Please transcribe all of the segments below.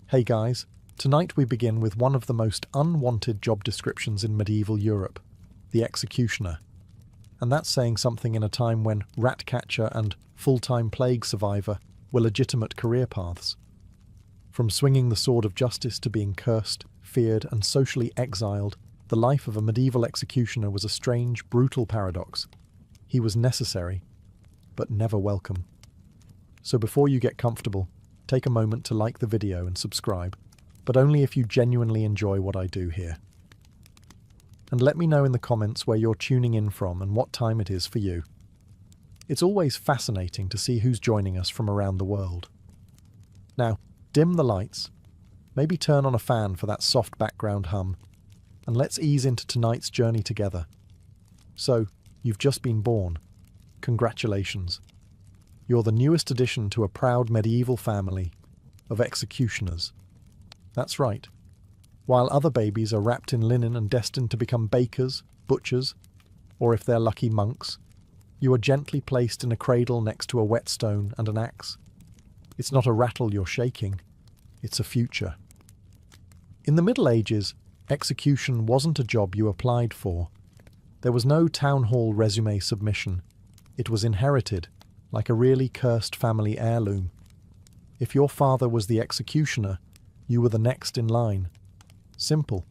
Hey guys, tonight we begin with one of the most unwanted job descriptions in medieval Europe, the executioner. And that's saying something in a time when rat catcher and full-time plague survivor were legitimate career paths. From swinging the sword of justice to being cursed, feared, and socially exiled, the life of a medieval executioner was a strange, brutal paradox. He was necessary, but never welcome. So before you get comfortable, take a moment to like the video and subscribe, but only if you genuinely enjoy what I do here. And let me know in the comments where you're tuning in from and what time it is for you. It's always fascinating to see who's joining us from around the world. Now, dim the lights, maybe turn on a fan for that soft background hum, and let's ease into tonight's journey together. So, you've just been born. Congratulations. You're the newest addition to a proud medieval family of executioners. That's right. While other babies are wrapped in linen and destined to become bakers, butchers, or if they're lucky, monks, you are gently placed in a cradle next to a whetstone and an axe. It's not a rattle you're shaking, it's a future. In the Middle Ages, execution wasn't a job you applied for. There was no town hall resume submission. It was inherited, like a really cursed family heirloom. If your father was the executioner, you were the next in line. Simple.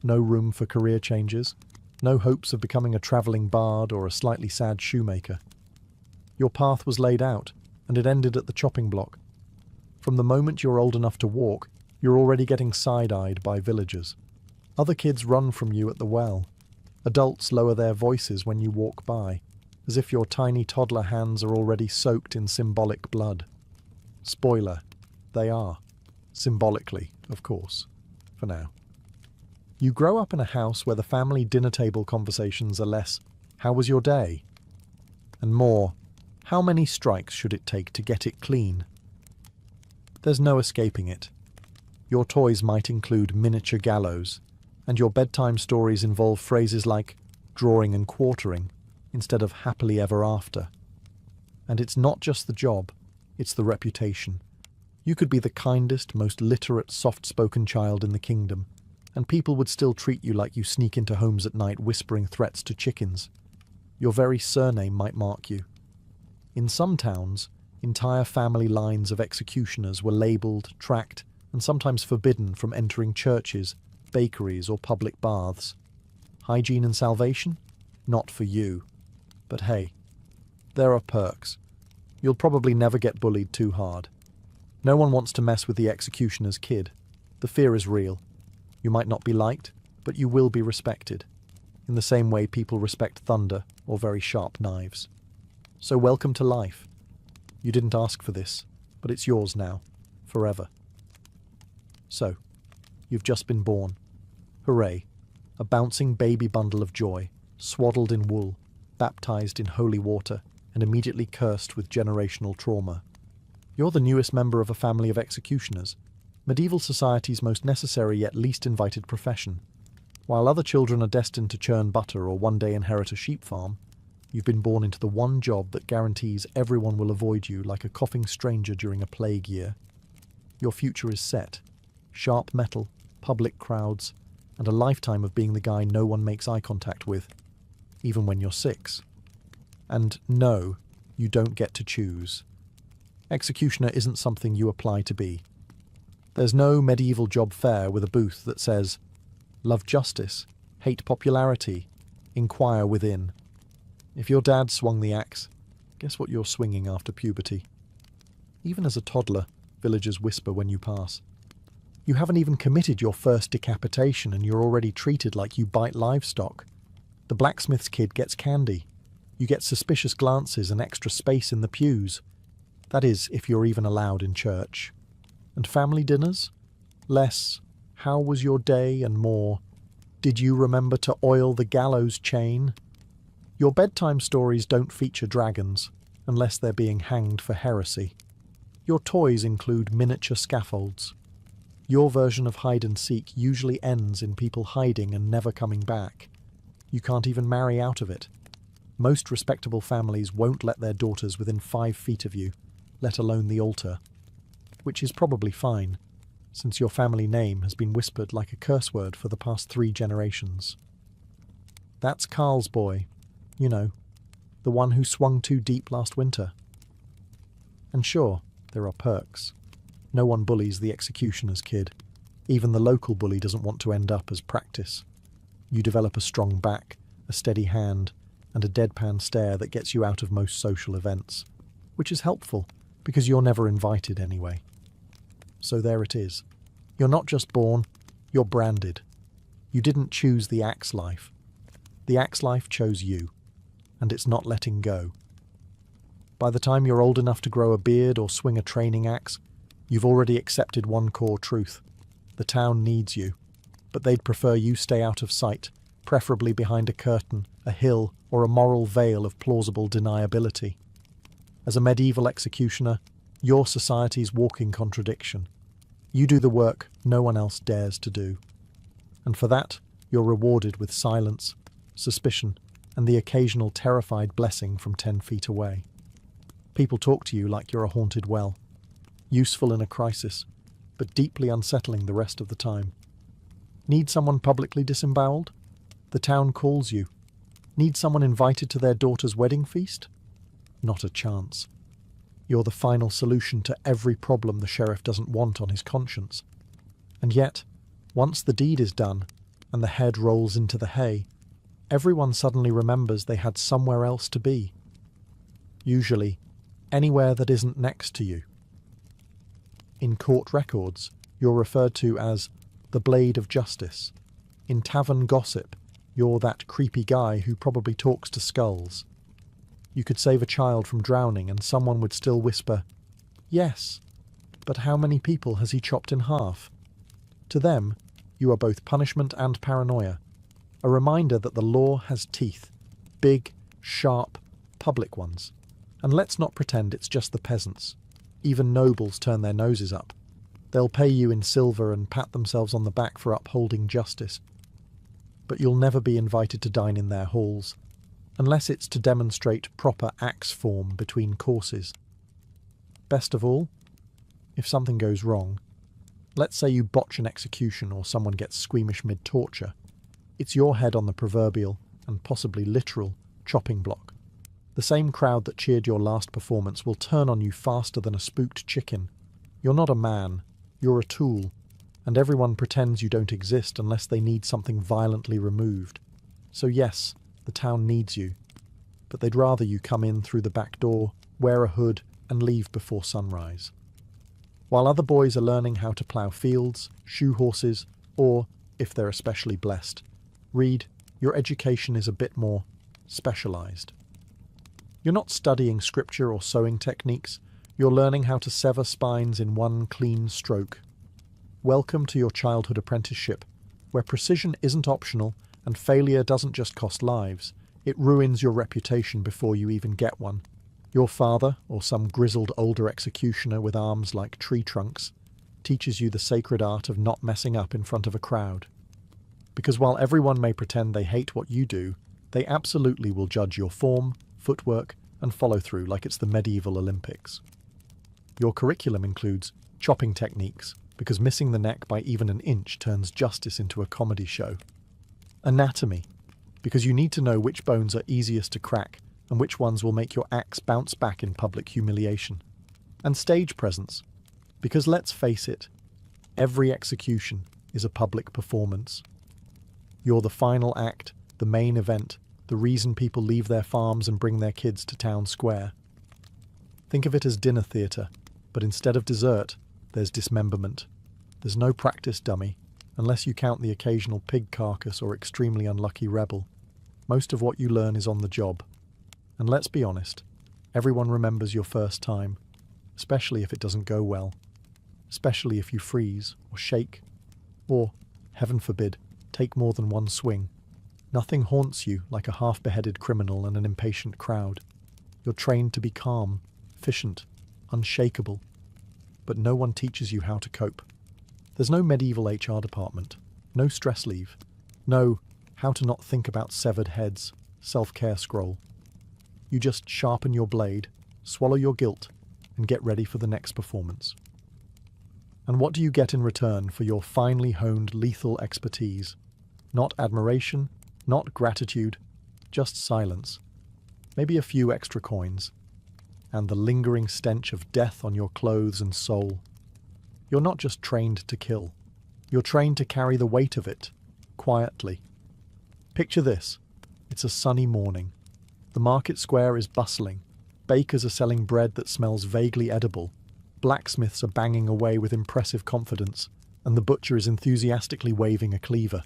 No room for career changes, no hopes of becoming a travelling bard or a slightly sad shoemaker. Your path was laid out, and it ended at the chopping block. From the moment you're old enough to walk, you're already getting side-eyed by villagers. Other kids run from you at the well. Adults lower their voices when you walk by, as if your tiny toddler hands are already soaked in symbolic blood. Spoiler, they are. Symbolically, of course, for now. You grow up in a house where the family dinner table conversations are less, "How was your day?" and more, "How many strikes should it take to get it clean?" There's no escaping it. Your toys might include miniature gallows, and your bedtime stories involve phrases like drawing and quartering, instead of happily ever after. And it's not just the job, it's the reputation. You could be the kindest, most literate, soft-spoken child in the kingdom, and people would still treat you like you sneak into homes at night whispering threats to chickens. Your very surname might mark you. In some towns, entire family lines of executioners were labelled, tracked, and sometimes forbidden from entering churches, bakeries, or public baths. Hygiene and salvation? Not for you. But hey, there are perks. You'll probably never get bullied too hard. No one wants to mess with the executioner's kid. The fear is real. You might not be liked, but you will be respected, in the same way people respect thunder or very sharp knives. So welcome to life. You didn't ask for this, but it's yours now, forever. So, you've just been born. Hooray, a bouncing baby bundle of joy, swaddled in wool, baptized in holy water, and immediately cursed with generational trauma. You're the newest member of a family of executioners, medieval society's most necessary yet least invited profession. While other children are destined to churn butter or one day inherit a sheep farm, you've been born into the one job that guarantees everyone will avoid you like a coughing stranger during a plague year. Your future is set. Sharp metal, public crowds, and a lifetime of being the guy no one makes eye contact with, even when you're 6. And no, you don't get to choose. Executioner isn't something you apply to be. There's no medieval job fair with a booth that says, "Love justice, hate popularity, inquire within." If your dad swung the axe, guess what you're swinging after puberty? Even as a toddler, villagers whisper when you pass. You haven't even committed your first decapitation and you're already treated like you bite livestock. The blacksmith's kid gets candy. You get suspicious glances and extra space in the pews. That is, if you're even allowed in church. And family dinners? Less, "How was your day?" and more, "Did you remember to oil the gallows chain?" Your bedtime stories don't feature dragons, unless they're being hanged for heresy. Your toys include miniature scaffolds. Your version of hide and seek usually ends in people hiding and never coming back. You can't even marry out of it. Most respectable families won't let their daughters within 5 feet of you, let alone the altar. Which is probably fine. since your family name has been whispered like a curse word for the past 3 generations. That's Carl's boy, you know, the one who swung too deep last winter. And sure, there are perks. No one bullies the executioner's kid. Even the local bully doesn't want to end up as practice. You develop a strong back, a steady hand, and a deadpan stare that gets you out of most social events, which is helpful because you're never invited anyway. So there it is. You're not just born, you're branded. You didn't choose the axe life. The axe life chose you, and it's not letting go. By the time you're old enough to grow a beard or swing a training axe, you've already accepted one core truth. The town needs you, but they'd prefer you stay out of sight, preferably behind a curtain, a hill, or a moral veil of plausible deniability. As a medieval executioner, you're society's walking contradiction. You do the work no one else dares to do. And for that, you're rewarded with silence, suspicion, and the occasional terrified blessing from 10 feet away. People talk to you like you're a haunted well, useful in a crisis, but deeply unsettling the rest of the time. Need someone publicly disemboweled? The town calls you. Need someone invited to their daughter's wedding feast? Not a chance. You're the final solution to every problem the sheriff doesn't want on his conscience. And yet, once the deed is done and the head rolls into the hay, everyone suddenly remembers they had somewhere else to be. Usually, anywhere that isn't next to you. In court records, you're referred to as the Blade of Justice. In tavern gossip, you're that creepy guy who probably talks to skulls. You could save a child from drowning and someone would still whisper, "Yes, but how many people has he chopped in half?" To them, you are both punishment and paranoia, a reminder that the law has teeth, big, sharp, public ones. And let's not pretend it's just the peasants. Even nobles turn their noses up. They'll pay you in silver and pat themselves on the back for upholding justice. But you'll never be invited to dine in their halls, unless it's to demonstrate proper axe form between courses. Best of all, if something goes wrong, let's say you botch an execution or someone gets squeamish mid-torture, it's your head on the proverbial, and possibly literal, chopping block. The same crowd that cheered your last performance will turn on you faster than a spooked chicken. You're not a man, you're a tool, and everyone pretends you don't exist unless they need something violently removed. So yes, the town needs you, but they'd rather you come in through the back door, wear a hood, and leave before sunrise. While other boys are learning how to plough fields, shoe horses, or, if they're especially blessed, read, your education is a bit more specialised. You're not studying scripture or sewing techniques, you're learning how to sever spines in one clean stroke. Welcome to your childhood apprenticeship, where precision isn't optional and failure doesn't just cost lives, it ruins your reputation before you even get one. Your father, or some grizzled older executioner with arms like tree trunks, teaches you the sacred art of not messing up in front of a crowd. Because while everyone may pretend they hate what you do, they absolutely will judge your form, footwork, and follow-through like it's the medieval Olympics. Your curriculum includes chopping techniques, because missing the neck by even an inch turns justice into a comedy show. Anatomy, because you need to know which bones are easiest to crack and which ones will make your axe bounce back in public humiliation. And stage presence, because let's face it, every execution is a public performance. You're the final act, the main event, the reason people leave their farms and bring their kids to town square. Think of it as dinner theatre, but instead of dessert, there's dismemberment. There's no practice dummy, unless you count the occasional pig carcass or extremely unlucky rebel. Most of what you learn is on the job. And let's be honest, everyone remembers your first time, especially if it doesn't go well, especially if you freeze or shake, or, heaven forbid, take more than one swing. Nothing haunts you like a half-beheaded criminal and an impatient crowd. You're trained to be calm, efficient, unshakable, but no one teaches you how to cope. There's no medieval HR department, no stress leave, no how to not think about severed heads, self-care scroll. You just sharpen your blade, swallow your guilt, and get ready for the next performance. And what do you get in return for your finely honed lethal expertise? Not admiration, not gratitude, just silence. Maybe a few extra coins. And the lingering stench of death on your clothes and soul. You're not just trained to kill. You're trained to carry the weight of it, quietly. Picture this. It's a sunny morning. The market square is bustling. Bakers are selling bread that smells vaguely edible. Blacksmiths are banging away with impressive confidence, and the butcher is enthusiastically waving a cleaver.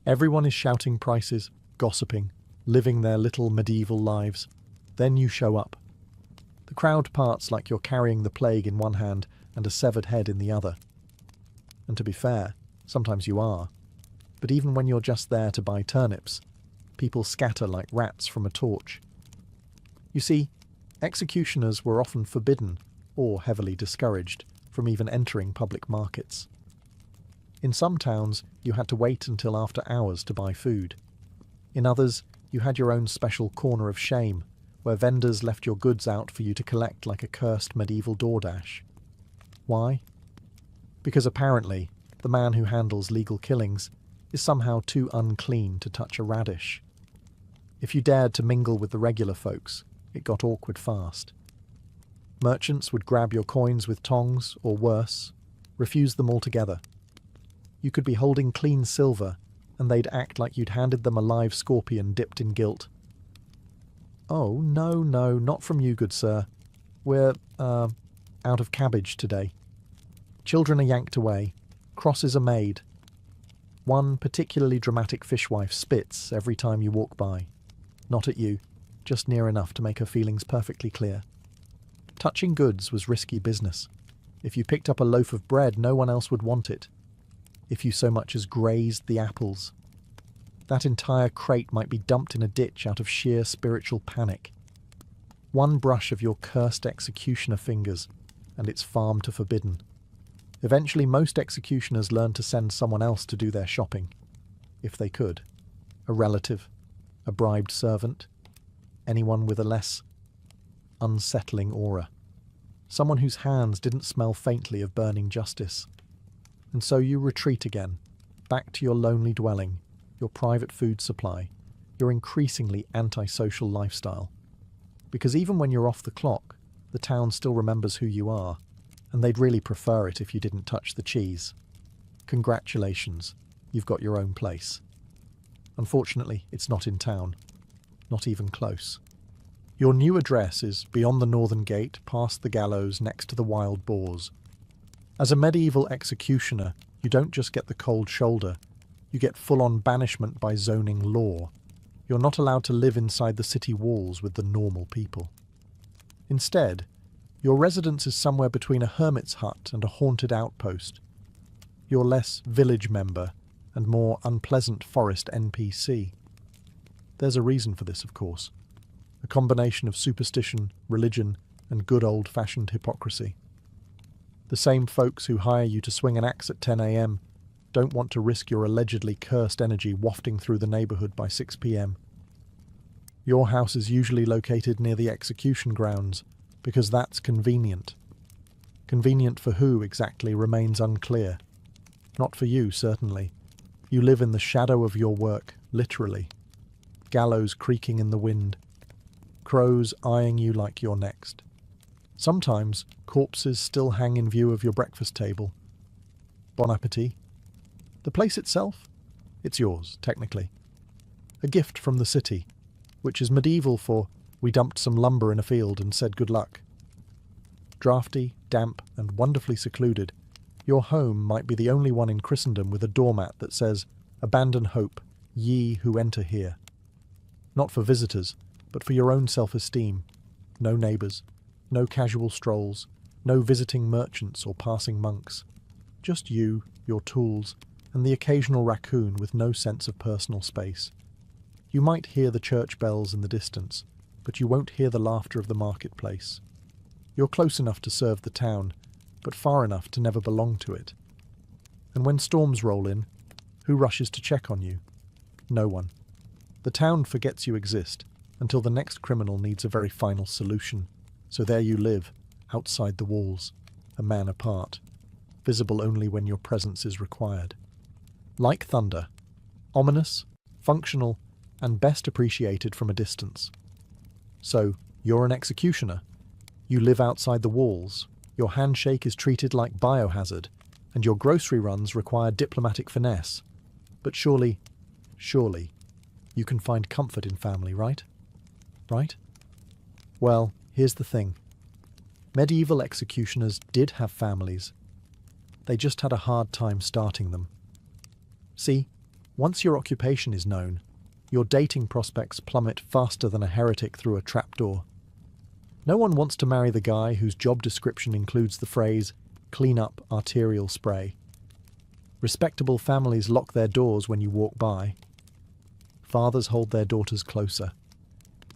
Everyone is shouting prices, gossiping, living their little medieval lives. Then you show up. The crowd parts like you're carrying the plague in one hand and a severed head in the other. And to be fair, sometimes you are. But even when you're just there to buy turnips, people scatter like rats from a torch. You see, executioners were often forbidden, or heavily discouraged, from even entering public markets. In some towns, you had to wait until after hours to buy food. In others, you had your own special corner of shame, where vendors left your goods out for you to collect like a cursed medieval DoorDash. Why? Because apparently, the man who handles legal killings is somehow too unclean to touch a radish. If you dared to mingle with the regular folks, it got awkward fast. Merchants would grab your coins with tongs, or worse, refuse them altogether. You could be holding clean silver, and they'd act like you'd handed them a live scorpion dipped in guilt. "Oh, no, not from you, good sir. We're, out of cabbage today." Children are yanked away. Crosses are made. One particularly dramatic fishwife spits every time you walk by. Not at you, just near enough to make her feelings perfectly clear. Touching goods was risky business. If you picked up a loaf of bread, no one else would want it. If you so much as grazed the apples, that entire crate might be dumped in a ditch out of sheer spiritual panic. One brush of your cursed executioner fingers, and it's farm to forbidden. Eventually, most executioners learned to send someone else to do their shopping, if they could. A relative, a bribed servant, anyone with a less unsettling aura. Someone whose hands didn't smell faintly of burning justice. And so you retreat again, back to your lonely dwelling, your private food supply, your increasingly antisocial lifestyle. Because even when you're off the clock, the town still remembers who you are, and they'd really prefer it if you didn't touch the cheese. Congratulations, you've got your own place. Unfortunately, it's not in town. Not even close. Your new address is beyond the northern gate, past the gallows, next to the wild boars. As a medieval executioner, you don't just get the cold shoulder, you get full-on banishment by zoning law. You're not allowed to live inside the city walls with the normal people. Instead, your residence is somewhere between a hermit's hut and a haunted outpost. You're less village member and more unpleasant forest NPC. There's a reason for this, of course. A combination of superstition, religion, and good old-fashioned hypocrisy. The same folks who hire you to swing an axe at 10 a.m. don't want to risk your allegedly cursed energy wafting through the neighbourhood by 6 p.m. Your house is usually located near the execution grounds, because that's convenient. Convenient for who exactly remains unclear. Not for you, certainly. You live in the shadow of your work, literally. Gallows creaking in the wind. Crows eyeing you like you're next. Sometimes corpses still hang in view of your breakfast table. Bon appetit. The place itself? It's yours, technically. A gift from the city, which is medieval for we dumped some lumber in a field and said good luck. Drafty, damp, and wonderfully secluded, your home might be the only one in Christendom with a doormat that says, "Abandon hope, ye who enter here." Not for visitors, but for your own self-esteem. No neighbours, no casual strolls, no visiting merchants or passing monks. Just you, your tools, and the occasional raccoon with no sense of personal space. You might hear the church bells in the distance, but you won't hear the laughter of the marketplace. You're close enough to serve the town, but far enough to never belong to it. And when storms roll in, who rushes to check on you? No one. The town forgets you exist, until the next criminal needs a very final solution. So there you live, outside the walls, a man apart. visible only when your presence is required. Like thunder, ominous, functional, and best appreciated from a distance. So, you're an executioner. You live outside the walls, your handshake is treated like biohazard, and your grocery runs require diplomatic finesse. But surely, you can find comfort in family, right? Right? Well, here's the thing. Medieval executioners did have families. They just had a hard time starting them. See, once your occupation is known, your dating prospects plummet faster than a heretic through a trapdoor. No one wants to marry the guy whose job description includes the phrase, "clean up arterial spray." Respectable families lock their doors when you walk by. Fathers hold their daughters closer.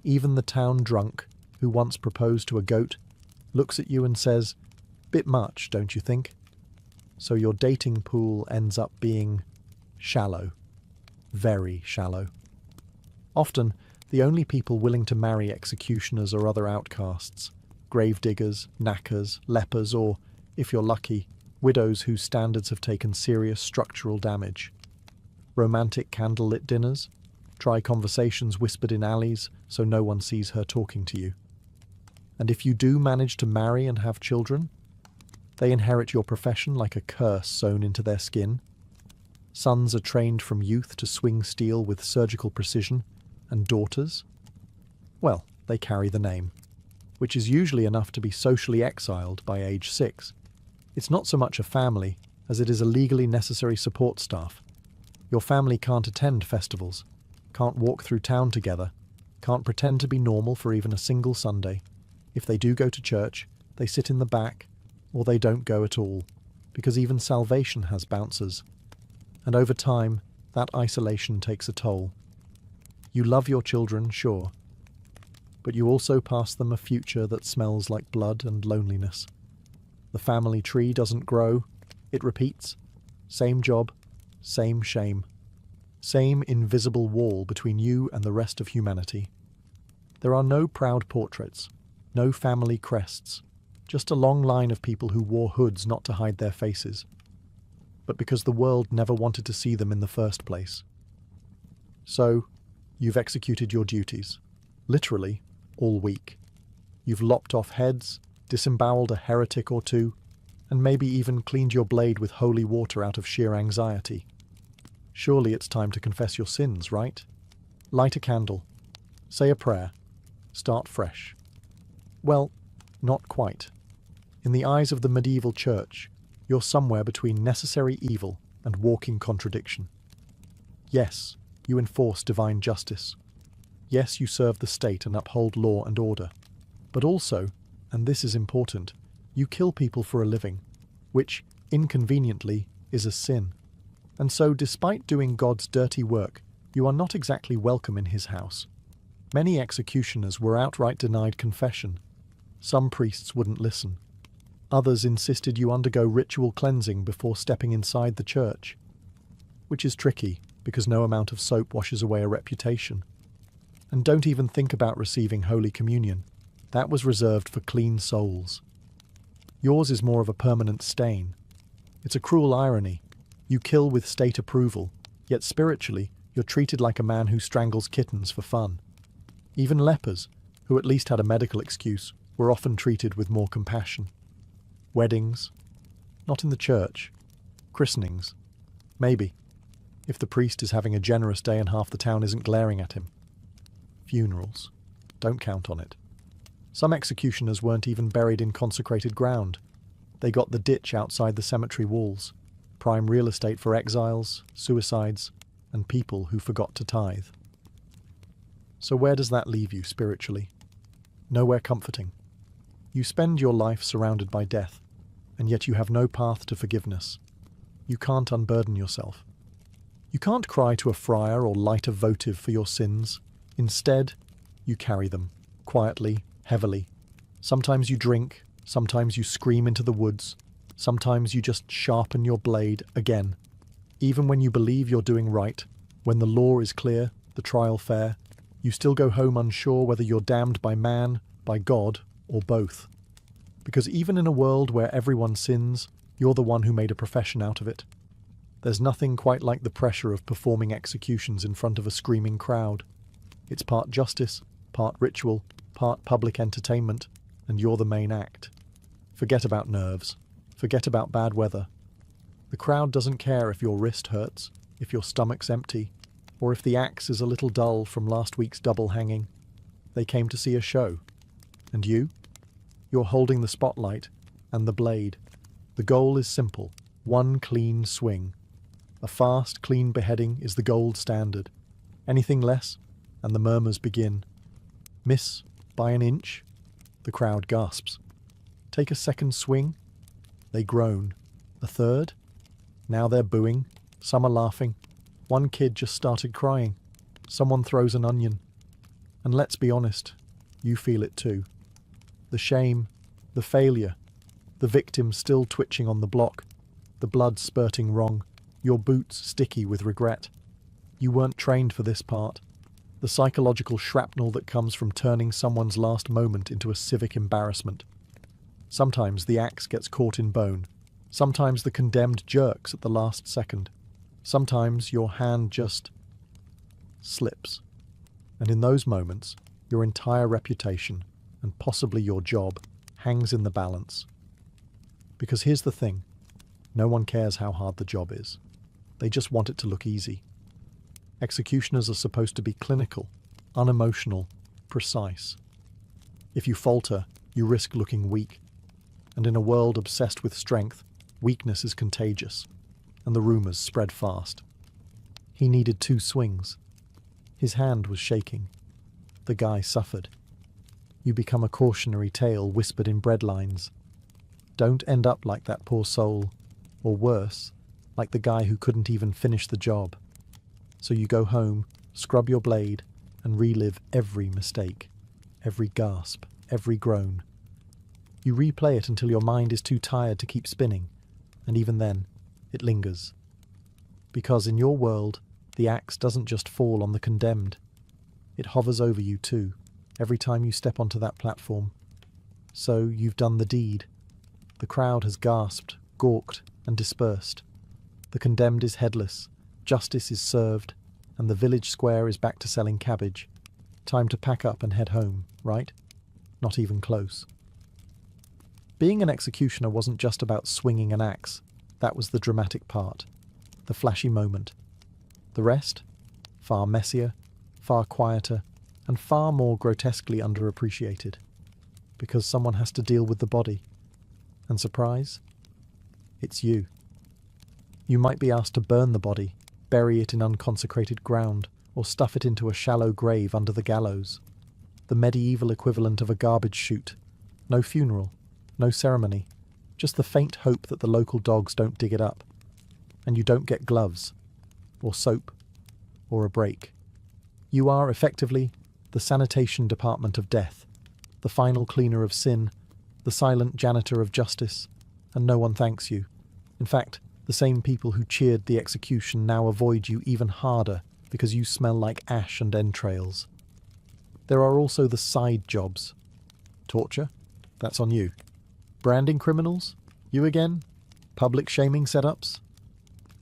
Even the town drunk, who once proposed to a goat, looks at you and says, "Bit much, don't you think?" So your dating pool ends up being shallow. Very shallow. Often, the only people willing to marry executioners are other outcasts, gravediggers, knackers, lepers, or, if you're lucky, widows whose standards have taken serious structural damage. Romantic candlelit dinners? Try conversations whispered in alleys so no one sees her talking to you. And if you do manage to marry and have children, they inherit your profession like a curse sewn into their skin. Sons are trained from youth to swing steel with surgical precision, and daughters? Well, they carry the name, which is usually enough to be socially exiled by age 6. It's not so much a family as it is a legally necessary support staff. Your family can't attend festivals, can't walk through town together, can't pretend to be normal for even a single Sunday. If they do go to church, they sit in the back, or they don't go at all, because even salvation has bouncers. And over time, that isolation takes a toll. You love your children, sure, but you also pass them a future that smells like blood and loneliness. The family tree doesn't grow, it repeats. Same job, same shame. Same invisible wall between you and the rest of humanity. There are no proud portraits, no family crests, just a long line of people who wore hoods not to hide their faces, but because the world never wanted to see them in the first place. So, you've executed your duties, literally, all week. You've lopped off heads, disemboweled a heretic or two, and maybe even cleaned your blade with holy water out of sheer anxiety. Surely it's time to confess your sins, right? Light a candle, say a prayer, start fresh. Well, not quite. In the eyes of the medieval church, you're somewhere between necessary evil and walking contradiction. Yes, you enforce divine justice. Yes, you serve the state and uphold law and order. But also, and this is important, you kill people for a living, which, inconveniently, is a sin. And so, despite doing God's dirty work, you are not exactly welcome in his house. Many executioners were outright denied confession. Some priests wouldn't listen. Others insisted you undergo ritual cleansing before stepping inside the church. Which is tricky, because no amount of soap washes away a reputation. And don't even think about receiving Holy Communion. That was reserved for clean souls. Yours is more of a permanent stain. It's a cruel irony. You kill with state approval, yet spiritually, you're treated like a man who strangles kittens for fun. Even lepers, who at least had a medical excuse, were often treated with more compassion. Weddings? Not in the church. Christenings? Maybe, if the priest is having a generous day and half the town isn't glaring at him. Funerals? Don't count on it. Some executioners weren't even buried in consecrated ground. They got the ditch outside the cemetery walls, prime real estate for exiles, suicides, and people who forgot to tithe. So where does that leave you spiritually? Nowhere comforting. You spend your life surrounded by death, and yet you have no path to forgiveness. You can't unburden yourself. You can't cry to a friar or light a votive for your sins. Instead, you carry them, quietly, heavily. Sometimes you drink, sometimes you scream into the woods, sometimes you just sharpen your blade again. Even when you believe you're doing right, when the law is clear, the trial fair, you still go home unsure whether you're damned by man, by God, or both. Because even in a world where everyone sins, You're the one who made a profession out of it. There's nothing quite like the pressure of performing executions in front of a screaming crowd. It's part justice, part ritual, part public entertainment, and you're the main act. Forget about nerves. Forget about bad weather. The crowd doesn't care if your wrist hurts, if your stomach's empty, or if the axe is a little dull from last week's double hanging. They came to see a show. And you? You're holding the spotlight and the blade. The goal is simple. One clean swing. A fast, clean beheading is the gold standard. Anything less, and the murmurs begin. Miss by an inch? The crowd gasps. Take a second swing? They groan. A third? Now they're booing. Some are laughing. One kid just started crying. Someone throws an onion. And let's be honest, you feel it too. The shame, the failure, the victim still twitching on the block, the blood spurting wrong, your boots sticky with regret. You weren't trained for this part. The psychological shrapnel that comes from turning someone's last moment into a civic embarrassment. Sometimes the axe gets caught in bone. Sometimes the condemned jerks at the last second. Sometimes your hand just slips. And in those moments, your entire reputation, and possibly your job, hangs in the balance. Because here's the thing, no one cares how hard the job is. They just want it to look easy. Executioners are supposed to be clinical, unemotional, precise. If you falter, you risk looking weak. And in a world obsessed with strength, weakness is contagious, and the rumours spread fast. He needed 2 swings. His hand was shaking. The guy suffered. You become a cautionary tale whispered in breadlines. Don't end up like that poor soul, or worse, like the guy who couldn't even finish the job. So you go home, scrub your blade, and relive every mistake, every gasp, every groan. You replay it until your mind is too tired to keep spinning, and even then, it lingers. Because in your world, the axe doesn't just fall on the condemned. It hovers over you too, every time you step onto that platform. So you've done the deed. The crowd has gasped, gawked, and dispersed. The condemned is headless, justice is served, and the village square is back to selling cabbage. Time to pack up and head home, right? Not even close. Being an executioner wasn't just about swinging an axe. That was the dramatic part, the flashy moment. The rest? Far messier, far quieter, and far more grotesquely underappreciated. Because someone has to deal with the body. And surprise? It's you. You might be asked to burn the body, bury it in unconsecrated ground, or stuff it into a shallow grave under the gallows. The medieval equivalent of a garbage chute. No funeral, no ceremony, just the faint hope that the local dogs don't dig it up. And you don't get gloves, or soap, or a break. You are, effectively, the sanitation department of death, the final cleaner of sin, the silent janitor of justice, and no one thanks you. In fact, the same people who cheered the execution now avoid you even harder because you smell like ash and entrails. There are also the side jobs. Torture? That's on you. Branding criminals? You again? Public shaming setups?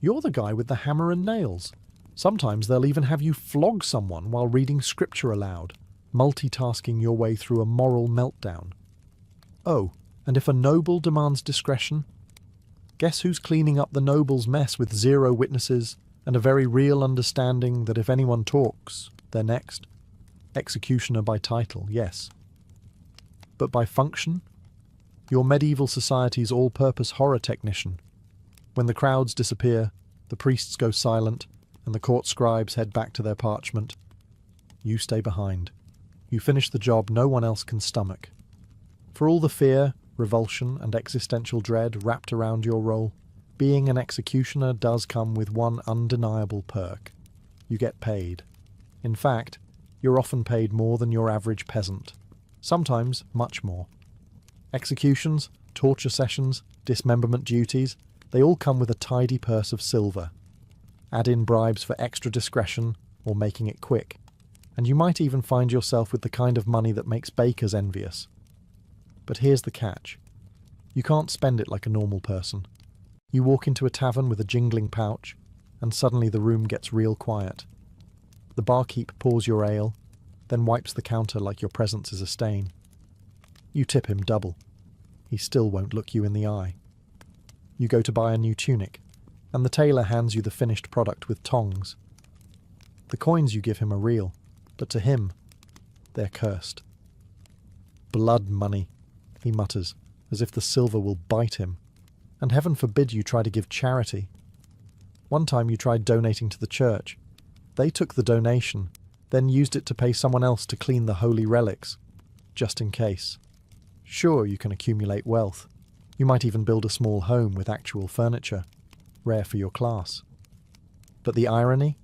You're the guy with the hammer and nails. Sometimes they'll even have you flog someone while reading scripture aloud, multitasking your way through a moral meltdown. Oh, and if a noble demands discretion, guess who's cleaning up the noble's mess with 0 witnesses and a very real understanding that if anyone talks, they're next? Executioner by title, yes. But by function? You're medieval society's all-purpose horror technician. When the crowds disappear, the priests go silent, and the court scribes head back to their parchment. You stay behind. You finish the job no one else can stomach. For all the fear, revulsion, and existential dread wrapped around your role, being an executioner does come with one undeniable perk. You get paid. In fact, you're often paid more than your average peasant. Sometimes much more. Executions, torture sessions, dismemberment duties, they all come with a tidy purse of silver. Add in bribes for extra discretion or making it quick, and you might even find yourself with the kind of money that makes bakers envious. But here's the catch. You can't spend it like a normal person. You walk into a tavern with a jingling pouch, and suddenly the room gets real quiet. The barkeep pours your ale, then wipes the counter like your presence is a stain. You tip him double. He still won't look you in the eye. You go to buy a new tunic, and the tailor hands you the finished product with tongs. The coins you give him are real, but to him, they're cursed. Blood money, he mutters, as if the silver will bite him. And heaven forbid you try to give charity. One time you tried donating to the church. They took the donation, then used it to pay someone else to clean the holy relics, just in case. Sure, you can accumulate wealth. You might even build a small home with actual furniture, rare for your class. But the irony?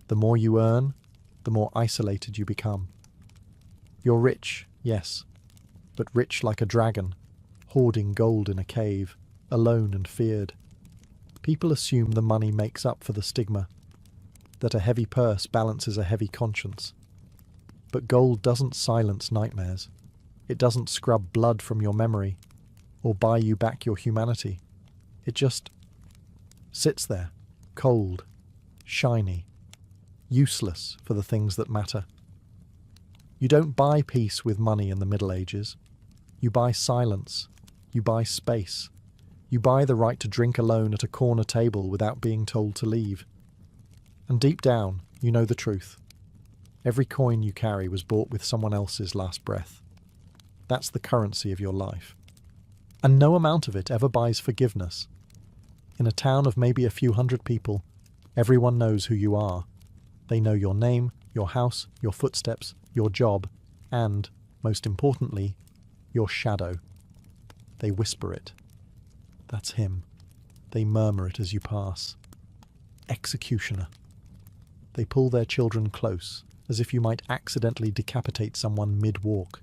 The more you earn, the more isolated you become. You're rich, yes, but rich like a dragon, hoarding gold in a cave, alone and feared. People assume the money makes up for the stigma, that a heavy purse balances a heavy conscience. But gold doesn't silence nightmares. It doesn't scrub blood from your memory, or buy you back your humanity. It just sits there, cold, shiny, useless for the things that matter. You don't buy peace with money in the Middle Ages. You buy silence. You buy space. You buy the right to drink alone at a corner table without being told to leave. And deep down, you know the truth. Every coin you carry was bought with someone else's last breath. That's the currency of your life. And no amount of it ever buys forgiveness. In a town of maybe a few hundred people, everyone knows who you are. They know your name, your house, your footsteps, your job, and, most importantly, your shadow. They whisper it. That's him. They murmur it as you pass. Executioner. They pull their children close, as if you might accidentally decapitate someone mid-walk.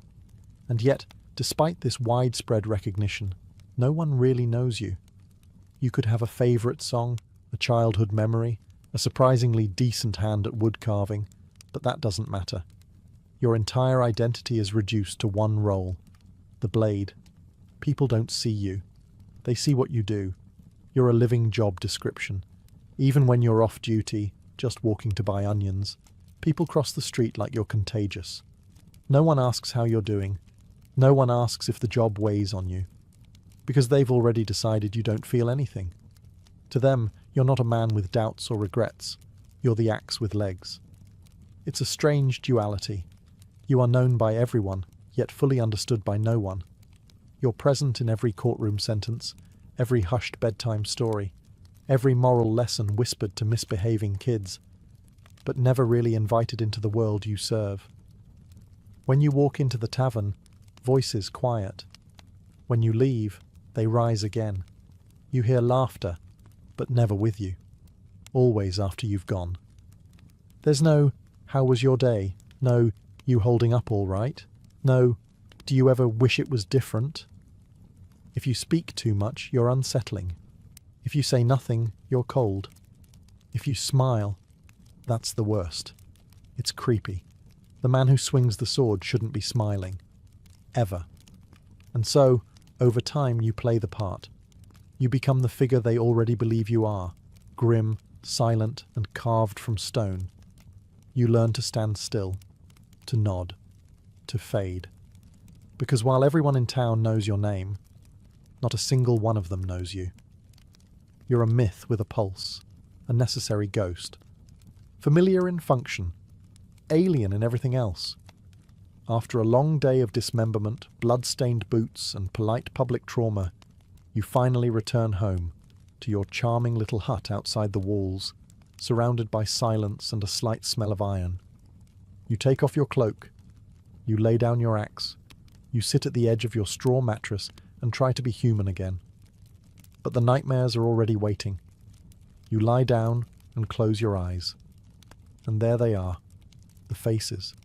And yet, despite this widespread recognition, no one really knows you. You could have a favourite song, a childhood memory, a surprisingly decent hand at wood carving, but that doesn't matter. Your entire identity is reduced to one role, the blade. People don't see you. They see what you do. You're a living job description. Even when you're off duty, just walking to buy onions, people cross the street like you're contagious. No one asks how you're doing. No one asks if the job weighs on you. Because they've already decided you don't feel anything. To them, you're not a man with doubts or regrets. You're the axe with legs. It's a strange duality. You are known by everyone, yet fully understood by no one. You're present in every courtroom sentence, every hushed bedtime story, every moral lesson whispered to misbehaving kids, but never really invited into the world you serve. When you walk into the tavern, voices quiet. When you leave, they rise again. You hear laughter, but never with you. Always after you've gone. There's no, "How was your day?" No, "You holding up all right?" No, "Do you ever wish it was different?" If you speak too much, you're unsettling. If you say nothing, you're cold. If you smile, that's the worst. It's creepy. The man who swings the sword shouldn't be smiling. Ever. And so, over time, you play the part. You become the figure they already believe you are, grim, silent, and carved from stone. You learn to stand still, to nod, to fade. Because while everyone in town knows your name, not a single one of them knows you. You're a myth with a pulse, a necessary ghost. Familiar in function, alien in everything else. After a long day of dismemberment, blood-stained boots, and polite public trauma, you finally return home, to your charming little hut outside the walls, surrounded by silence and a slight smell of iron. You take off your cloak. You lay down your axe. You sit at the edge of your straw mattress and try to be human again. But the nightmares are already waiting. You lie down and close your eyes. And there they are, the faces.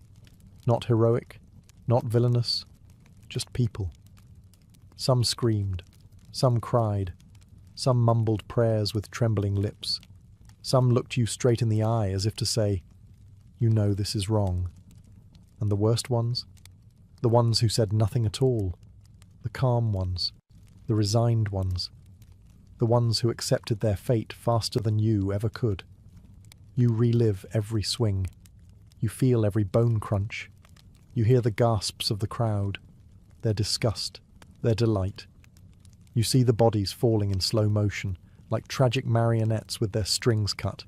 Not heroic, not villainous, just people. Some screamed, some cried, some mumbled prayers with trembling lips. Some looked you straight in the eye as if to say, "You know this is wrong." And the worst ones? The ones who said nothing at all. The calm ones. The resigned ones. the ones who accepted their fate faster than you ever could. You relive every swing. You feel every bone crunch. You hear the gasps of the crowd, their disgust, their delight. You see the bodies falling in slow motion, like tragic marionettes with their strings cut.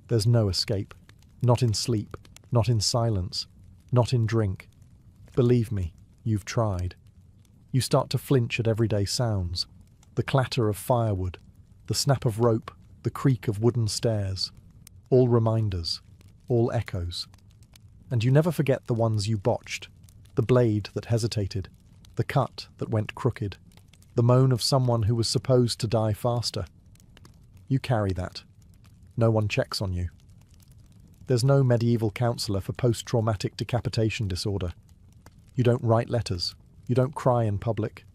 There's no escape. Not in sleep, not in silence, not in drink. Believe me, you've tried. You start to flinch at everyday sounds. The clatter of firewood, the snap of rope, the creak of wooden stairs. All reminders, all echoes. And you never forget the ones you botched, the blade that hesitated, the cut that went crooked, the moan of someone who was supposed to die faster. You carry that. No one checks on you. There's no medieval counsellor for post-traumatic decapitation disorder. You don't write letters. You don't cry in public.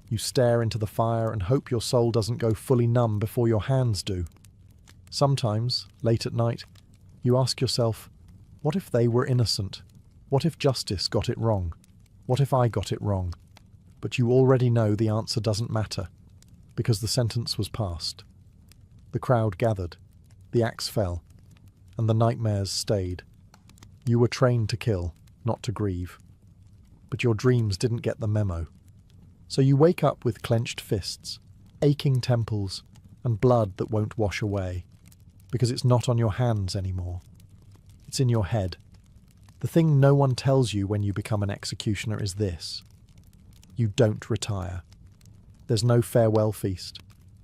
You stare into the fire and hope your soul doesn't go fully numb before your hands do. Sometimes, late at night, you ask yourself, what if they were innocent? What if justice got it wrong? What if I got it wrong? But you already know the answer doesn't matter, because the sentence was passed. The crowd gathered, the axe fell, and the nightmares stayed. You were trained to kill, not to grieve. But your dreams didn't get the memo. So you wake up with clenched fists, aching temples, and blood that won't wash away, because it's not on your hands anymore. It's in your head. The thing no one tells you when you become an executioner is this: you don't retire. There's no farewell feast,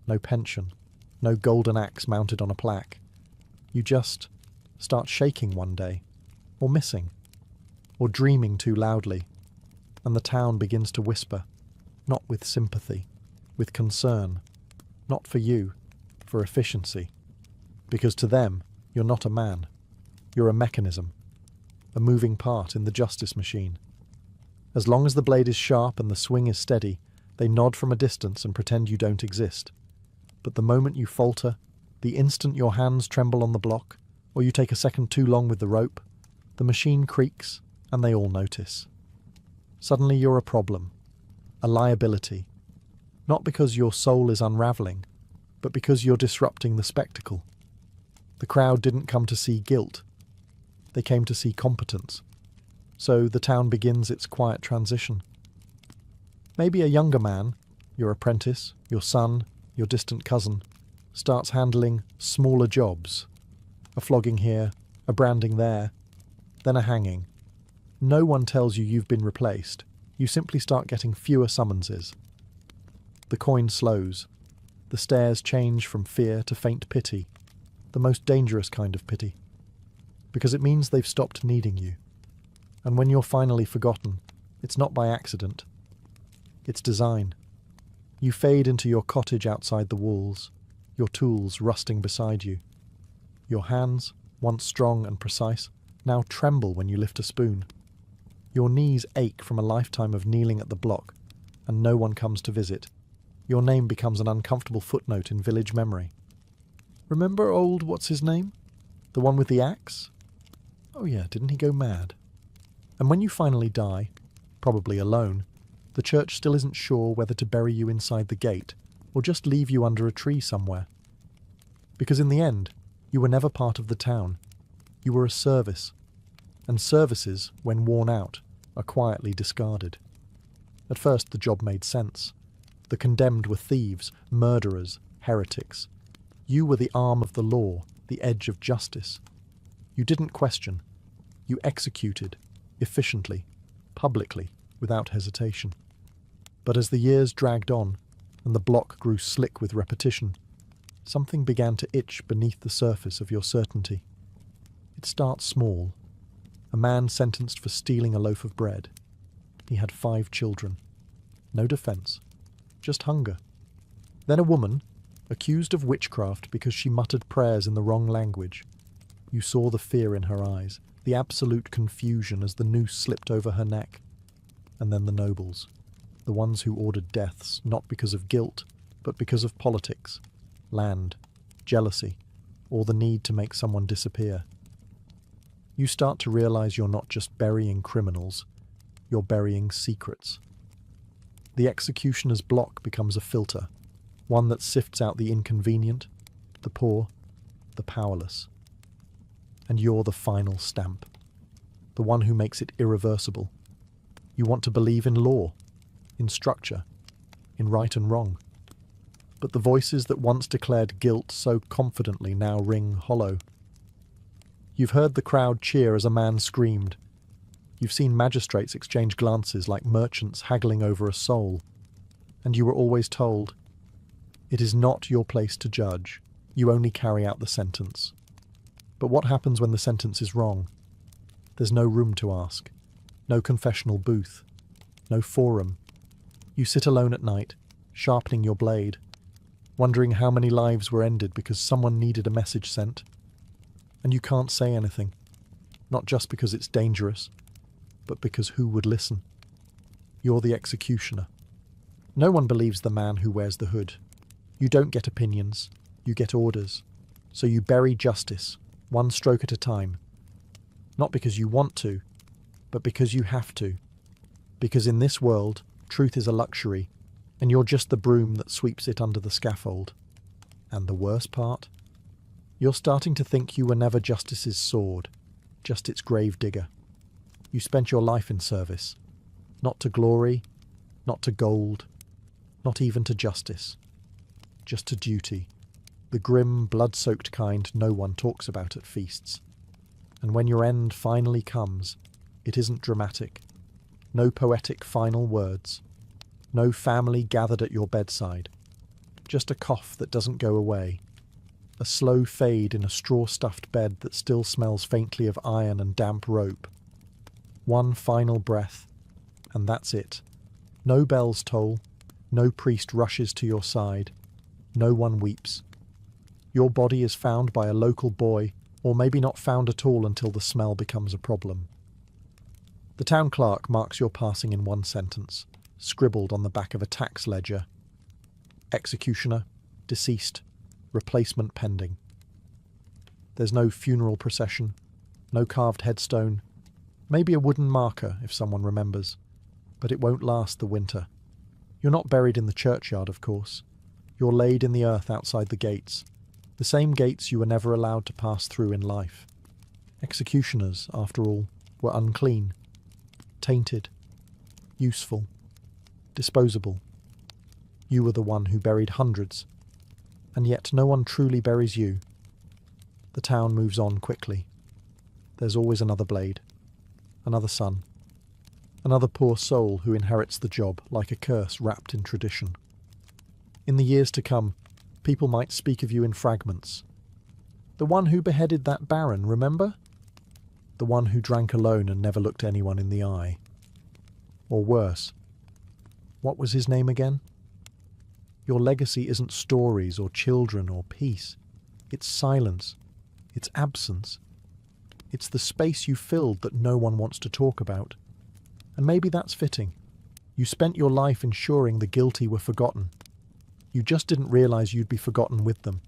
no pension, no golden axe mounted on a plaque. You just start shaking one day, or missing, or dreaming too loudly, and the town begins to whisper, not with sympathy, with concern, not for you, for efficiency. Because to them, you're not a man. You're a mechanism, a moving part in the justice machine. As long as the blade is sharp and the swing is steady, they nod from a distance and pretend you don't exist. But the moment you falter, the instant your hands tremble on the block, or you take a second too long with the rope, the machine creaks and they all notice. Suddenly you're a problem, a liability, not because your soul is unravelling, but because you're disrupting the spectacle. The crowd didn't come to see guilt. They came to see competence. So the town begins its quiet transition. Maybe a younger man, your apprentice, your son, your distant cousin, starts handling smaller jobs. A flogging here, a branding there, then a hanging. No one tells you you've been replaced. You simply start getting fewer summonses. The coin slows. The stares change from fear to faint pity, the most dangerous kind of pity, because it means they've stopped needing you. And when you're finally forgotten, it's not by accident. It's design. You fade into your cottage outside the walls, your tools rusting beside you. Your hands, once strong and precise, now tremble when you lift a spoon. Your knees ache from a lifetime of kneeling at the block, and no one comes to visit. Your name becomes an uncomfortable footnote in village memory. Remember old what's-his-name? The one with the axe? Oh yeah, didn't he go mad? And when you finally die, probably alone, the church still isn't sure whether to bury you inside the gate or just leave you under a tree somewhere. Because in the end, you were never part of the town. You were a service. And services, when worn out, are quietly discarded. At first the job made sense. The condemned were thieves, murderers, heretics. You were the arm of the law, the edge of justice. You didn't question. You executed, efficiently, publicly, without hesitation. But as the years dragged on, and the block grew slick with repetition, something began to itch beneath the surface of your certainty. It starts small. A man sentenced for stealing a loaf of bread. He had 5 children. No defence, just hunger. Then a woman, accused of witchcraft because she muttered prayers in the wrong language. You saw the fear in her eyes, the absolute confusion as the noose slipped over her neck. And then the nobles, the ones who ordered deaths not because of guilt, but because of politics, land, jealousy, or the need to make someone disappear. You start to realize you're not just burying criminals, you're burying secrets. The executioner's block becomes a filter, one that sifts out the inconvenient, the poor, the powerless. And you're the final stamp, the one who makes it irreversible. You want to believe in law, in structure, in right and wrong. But the voices that once declared guilt so confidently now ring hollow. You've heard the crowd cheer as a man screamed. You've seen magistrates exchange glances like merchants haggling over a soul. And you were always told, it is not your place to judge, you only carry out the sentence. But what happens when the sentence is wrong? There's no room to ask, no confessional booth, no forum. You sit alone at night, sharpening your blade, wondering how many lives were ended because someone needed a message sent. And you can't say anything, not just because it's dangerous, but because who would listen? You're the executioner. No one believes the man who wears the hood. You don't get opinions, you get orders. So you bury justice, one stroke at a time. Not because you want to, but because you have to. Because in this world, truth is a luxury, and you're just the broom that sweeps it under the scaffold. And the worst part? You're starting to think you were never justice's sword, just its grave digger. You spent your life in service, not to glory, not to gold, not even to justice, just to duty, the grim, blood-soaked kind no one talks about at feasts. And when your end finally comes, it isn't dramatic, no poetic final words, no family gathered at your bedside, just a cough that doesn't go away, a slow fade in a straw-stuffed bed that still smells faintly of iron and damp rope. One final breath, and that's it. No bells toll, no priest rushes to your side, no one weeps. Your body is found by a local boy, or maybe not found at all until the smell becomes a problem. The town clerk marks your passing in one sentence, scribbled on the back of a tax ledger. Executioner, deceased, replacement pending. There's no funeral procession, no carved headstone, maybe a wooden marker if someone remembers, but it won't last the winter. You're not buried in the churchyard, of course. You're laid in the earth outside the gates, the same gates you were never allowed to pass through in life. Executioners, after all, were unclean, tainted, useful, disposable. You were the one who buried hundreds, and yet no one truly buries you. The town moves on quickly. There's always another blade, another son, another poor soul who inherits the job like a curse wrapped in tradition. In the years to come, people might speak of you in fragments. The one who beheaded that baron, remember? The one who drank alone and never looked anyone in the eye. Or worse, what was his name again? Your legacy isn't stories or children or peace. It's silence. It's absence. It's the space you filled that no one wants to talk about. And maybe that's fitting. You spent your life ensuring the guilty were forgotten. You just didn't realize you'd be forgotten with them.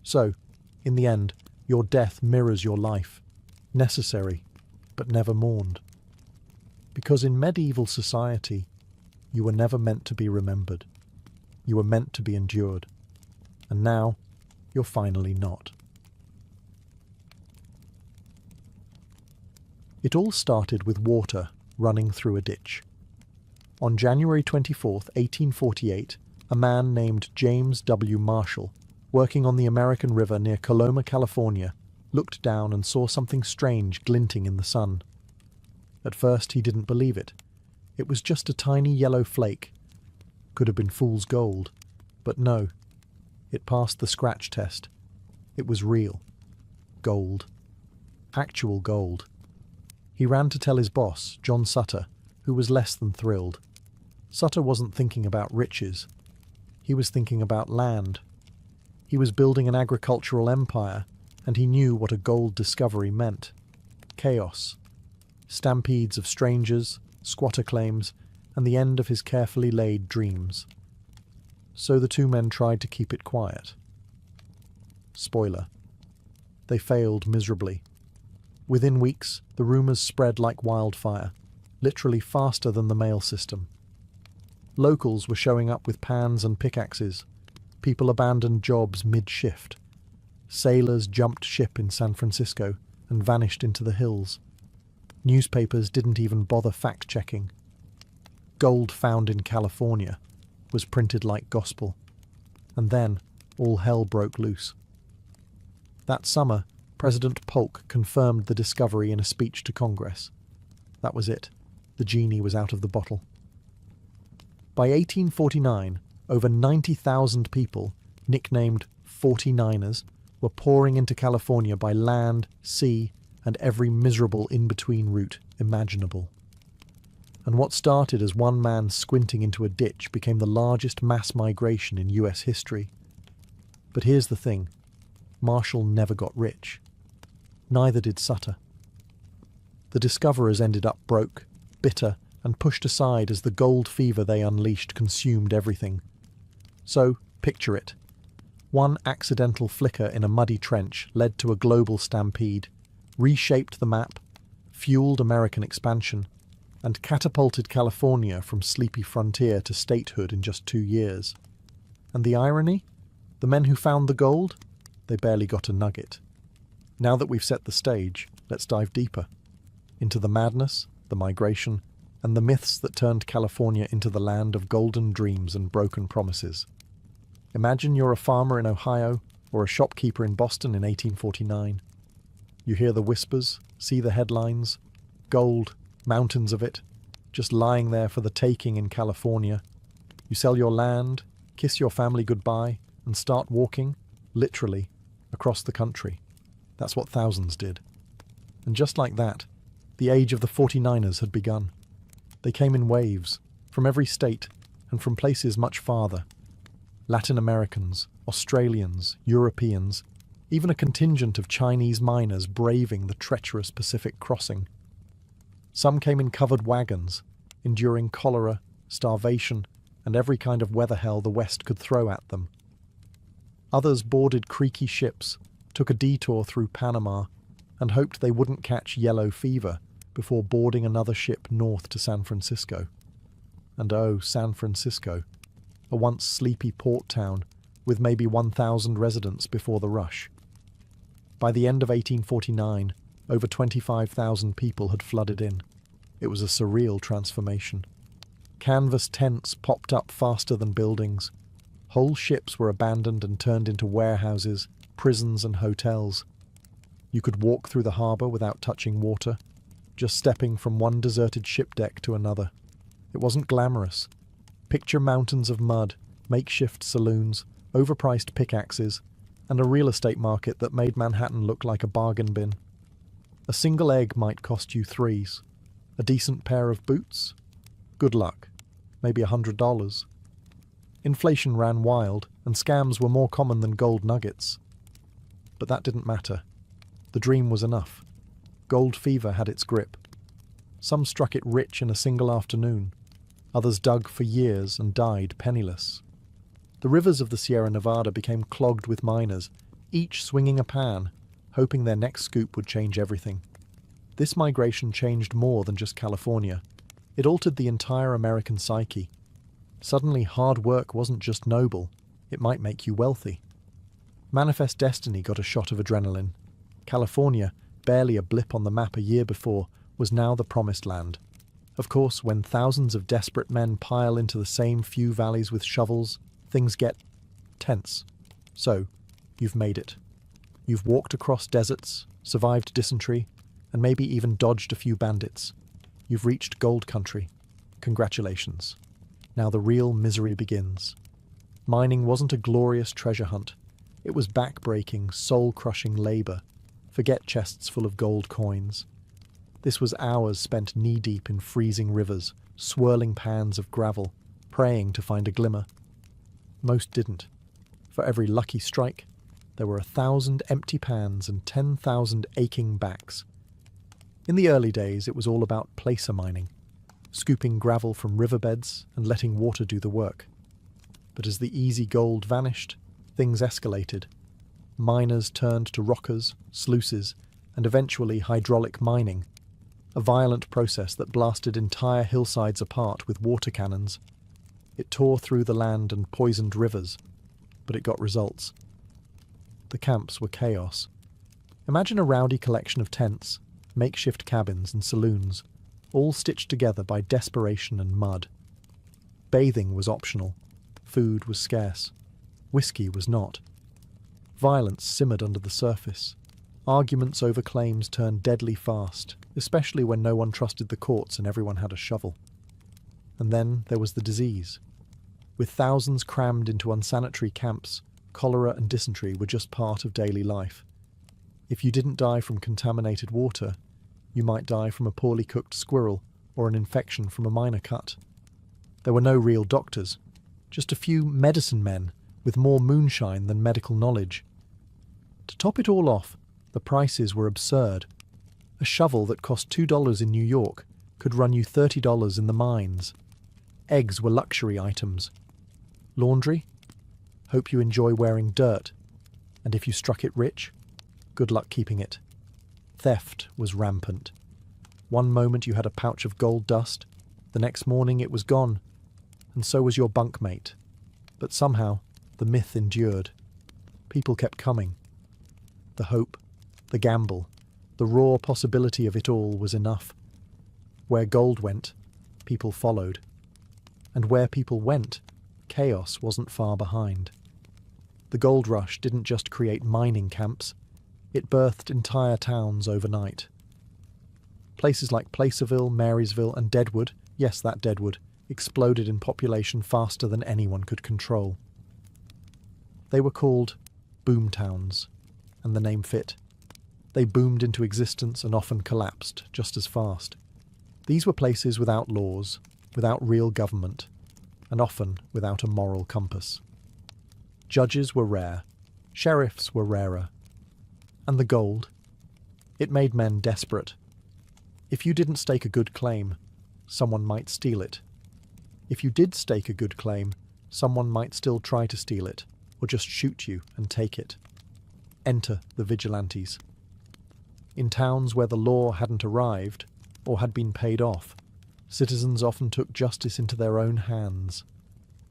So, in the end, your death mirrors your life. Necessary, but never mourned. Because in medieval society, you were never meant to be remembered. You were meant to be endured. And now, you're finally not. It all started with water running through a ditch. On January 24th, 1848, a man named James W. Marshall, working on the American River near Coloma, California, looked down and saw something strange glinting in the sun. At first he didn't believe it. It was just a tiny yellow flake. Could have been fool's gold. But no. It passed the scratch test. It was real. Gold. Actual gold. He ran to tell his boss, John Sutter, who was less than thrilled. Sutter wasn't thinking about riches. He was thinking about land. He was building an agricultural empire, and he knew what a gold discovery meant. Chaos. Stampedes of strangers, squatter claims, and the end of his carefully laid dreams. So the two men tried to keep it quiet. Spoiler. They failed miserably. Within weeks, the rumours spread like wildfire, literally faster than the mail system. Locals were showing up with pans and pickaxes. People abandoned jobs mid-shift. Sailors jumped ship in San Francisco and vanished into the hills. Newspapers didn't even bother fact-checking. Gold found in California was printed like gospel. And then all hell broke loose. That summer, President Polk confirmed the discovery in a speech to Congress. That was it. The genie was out of the bottle. By 1849, over 90,000 people, nicknamed 49ers, were pouring into California by land, sea, and every miserable in-between route imaginable. And what started as one man squinting into a ditch became the largest mass migration in US history. But here's the thing. Marshall never got rich. Neither did Sutter. The discoverers ended up broke, bitter, and pushed aside as the gold fever they unleashed consumed everything. So, picture it. One accidental flicker in a muddy trench led to a global stampede, reshaped the map, fueled American expansion, and catapulted California from sleepy frontier to statehood in just 2 years. And the irony? The men who found the gold? They barely got a nugget. Now that we've set the stage, let's dive deeper. Into the madness, the migration, and the myths that turned California into the land of golden dreams and broken promises. Imagine you're a farmer in Ohio or a shopkeeper in Boston in 1849. You hear the whispers, see the headlines, gold, mountains of it, just lying there for the taking in California. You sell your land, kiss your family goodbye, and start walking, literally, across the country. That's what thousands did. And just like that, the age of the 49ers had begun. They came in waves, from every state, and from places much farther. Latin Americans, Australians, Europeans, even a contingent of Chinese miners braving the treacherous Pacific crossing. Some came in covered wagons, enduring cholera, starvation, and every kind of weather hell the West could throw at them. Others boarded creaky ships, took a detour through Panama, and hoped they wouldn't catch yellow fever before boarding another ship north to San Francisco. And oh, San Francisco, a once sleepy port town with maybe 1,000 residents before the rush. By the end of 1849, over 25,000 people had flooded in. It was a surreal transformation. Canvas tents popped up faster than buildings. Whole ships were abandoned and turned into warehouses, prisons and hotels. You could walk through the harbour without touching water, just stepping from one deserted ship deck to another. It wasn't glamorous. Picture mountains of mud, makeshift saloons, overpriced pickaxes, and a real estate market that made Manhattan look like a bargain bin. A single egg might cost you threes. A decent pair of boots? Good luck. Maybe $100. Inflation ran wild, and scams were more common than gold nuggets. But that didn't matter. The dream was enough. Gold fever had its grip. Some struck it rich in a single afternoon. Others dug for years and died penniless. The rivers of the Sierra Nevada became clogged with miners, each swinging a pan, hoping their next scoop would change everything. This migration changed more than just California. It altered the entire American psyche. Suddenly, hard work wasn't just noble, it might make you wealthy. Manifest Destiny got a shot of adrenaline. California, barely a blip on the map a year before, was now the promised land. Of course, when thousands of desperate men pile into the same few valleys with shovels, things get tense. So, you've made it. You've walked across deserts, survived dysentery, and maybe even dodged a few bandits. You've reached gold country. Congratulations. Now the real misery begins. Mining wasn't a glorious treasure hunt. It was back-breaking, soul-crushing labour. Forget chests full of gold coins. This was hours spent knee-deep in freezing rivers, swirling pans of gravel, praying to find a glimmer. Most didn't. For every lucky strike, there were 1,000 empty pans and 10,000 aching backs. In the early days, it was all about placer mining, scooping gravel from riverbeds and letting water do the work. But as the easy gold vanished, things escalated. Miners turned to rockers, sluices, and eventually hydraulic mining, a violent process that blasted entire hillsides apart with water cannons. It tore through the land and poisoned rivers. but it got results. The camps were chaos. Imagine a rowdy collection of tents, makeshift cabins and saloons, all stitched together by desperation and mud. Bathing was optional. Food was scarce. Whiskey was not. Violence simmered under the surface. Arguments over claims turned deadly fast, especially when no one trusted the courts and everyone had a shovel. And then there was the disease. With thousands crammed into unsanitary camps, cholera and dysentery were just part of daily life. If you didn't die from contaminated water, you might die from a poorly cooked squirrel or an infection from a minor cut. There were no real doctors, just a few medicine men with more moonshine than medical knowledge. To top it all off, the prices were absurd. A shovel that cost $2 in New York could run you $30 in the mines. Eggs were luxury items. Laundry? Hope you enjoy wearing dirt. And if you struck it rich, good luck keeping it. Theft was rampant. One moment you had a pouch of gold dust, the next morning it was gone, and so was your bunkmate. But somehow, the myth endured. People kept coming. The hope, the gamble, the raw possibility of it all was enough. Where gold went, people followed. And where people went, chaos wasn't far behind. The gold rush didn't just create mining camps, it birthed entire towns overnight. Places like Placerville, Marysville, and Deadwood, yes, that Deadwood, exploded in population faster than anyone could control. They were called boom towns, and the name fit. They boomed into existence and often collapsed just as fast. These were places without laws, without real government, and often without a moral compass. Judges were rare, sheriffs were rarer. And the gold? It made men desperate. If you didn't stake a good claim, someone might steal it. If you did stake a good claim, someone might still try to steal it, or just shoot you and take it. Enter the vigilantes. In towns where the law hadn't arrived, or had been paid off, citizens often took justice into their own hands.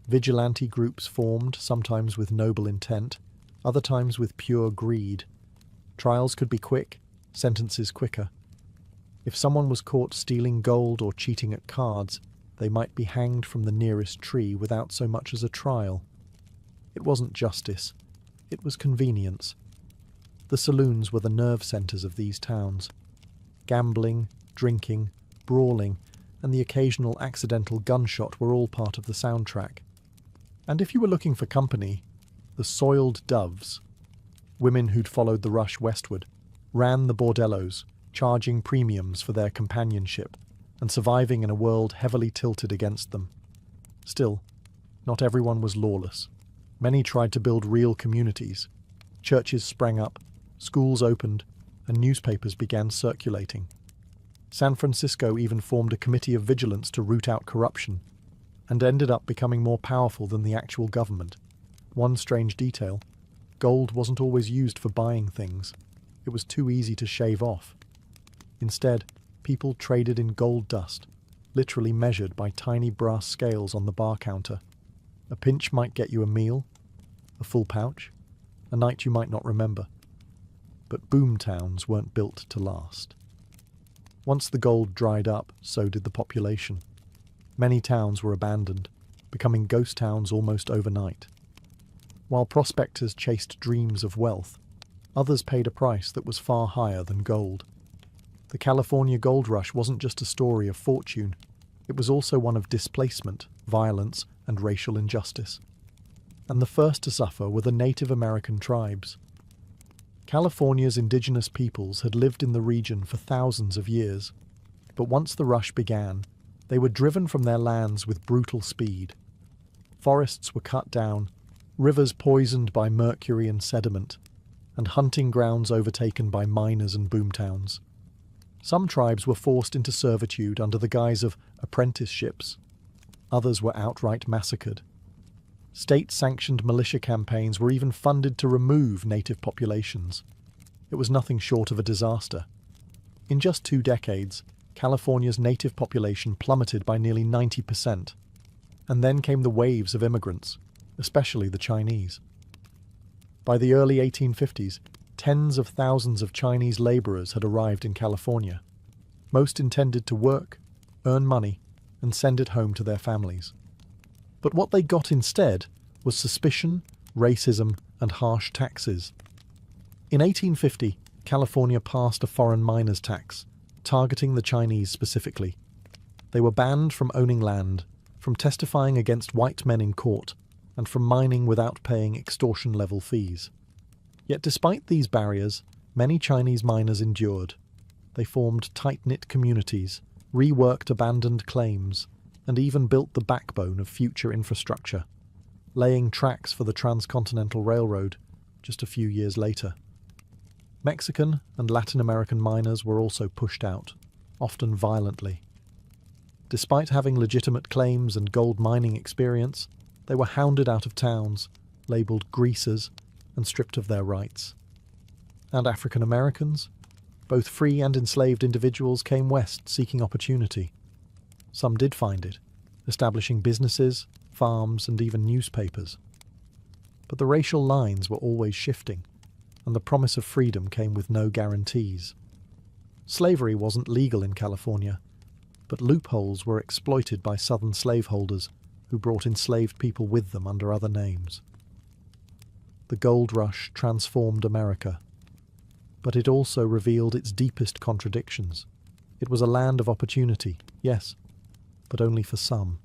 Vigilante groups formed, sometimes with noble intent, other times with pure greed. Trials could be quick, sentences quicker. If someone was caught stealing gold or cheating at cards, they might be hanged from the nearest tree without so much as a trial. It wasn't justice, it was convenience. The saloons were the nerve centres of these towns. Gambling, drinking, brawling, and the occasional accidental gunshot were all part of the soundtrack. And if you were looking for company, the soiled doves, women who'd followed the rush westward, ran the bordellos, charging premiums for their companionship and surviving in a world heavily tilted against them. Still, not everyone was lawless. Many tried to build real communities. Churches sprang up, schools opened, and newspapers began circulating. San Francisco even formed a committee of vigilance to root out corruption, and ended up becoming more powerful than the actual government. One strange detail: gold wasn't always used for buying things. It was too easy to shave off. Instead, people traded in gold dust, literally measured by tiny brass scales on the bar counter. A pinch might get you a meal, a full pouch, a night you might not remember. But boom towns weren't built to last. Once the gold dried up, so did the population. Many towns were abandoned, becoming ghost towns almost overnight. While prospectors chased dreams of wealth, others paid a price that was far higher than gold. The California gold rush wasn't just a story of fortune, it was also one of displacement, violence, and racial injustice. And the first to suffer were the Native American tribes. California's indigenous peoples had lived in the region for thousands of years, but once the rush began, they were driven from their lands with brutal speed. Forests were cut down, rivers poisoned by mercury and sediment, and hunting grounds overtaken by miners and boomtowns. Some tribes were forced into servitude under the guise of apprenticeships. Others were outright massacred. State-sanctioned militia campaigns were even funded to remove native populations. It was nothing short of a disaster. In just 2 decades, California's native population plummeted by nearly 90%. And then came the waves of immigrants, especially the Chinese. By the early 1850s, tens of thousands of Chinese labourers had arrived in California. Most intended to work, earn money, and send it home to their families. But what they got instead was suspicion, racism, and harsh taxes. In 1850, California passed a foreign miners tax, targeting the Chinese specifically. They were banned from owning land, from testifying against white men in court, and from mining without paying extortion-level fees. Yet despite these barriers, many Chinese miners endured. They formed tight-knit communities, reworked abandoned claims, and even built the backbone of future infrastructure, laying tracks for the Transcontinental Railroad just a few years later. Mexican and Latin American miners were also pushed out, often violently. Despite having legitimate claims and gold mining experience, they were hounded out of towns, labelled greasers, and stripped of their rights. And African Americans? Both free and enslaved individuals came west seeking opportunity. Some did find it, establishing businesses, farms, and even newspapers. But the racial lines were always shifting, and the promise of freedom came with no guarantees. Slavery wasn't legal in California, but loopholes were exploited by Southern slaveholders who brought enslaved people with them under other names. The gold rush transformed America, but it also revealed its deepest contradictions. It was a land of opportunity, yes, but only for some.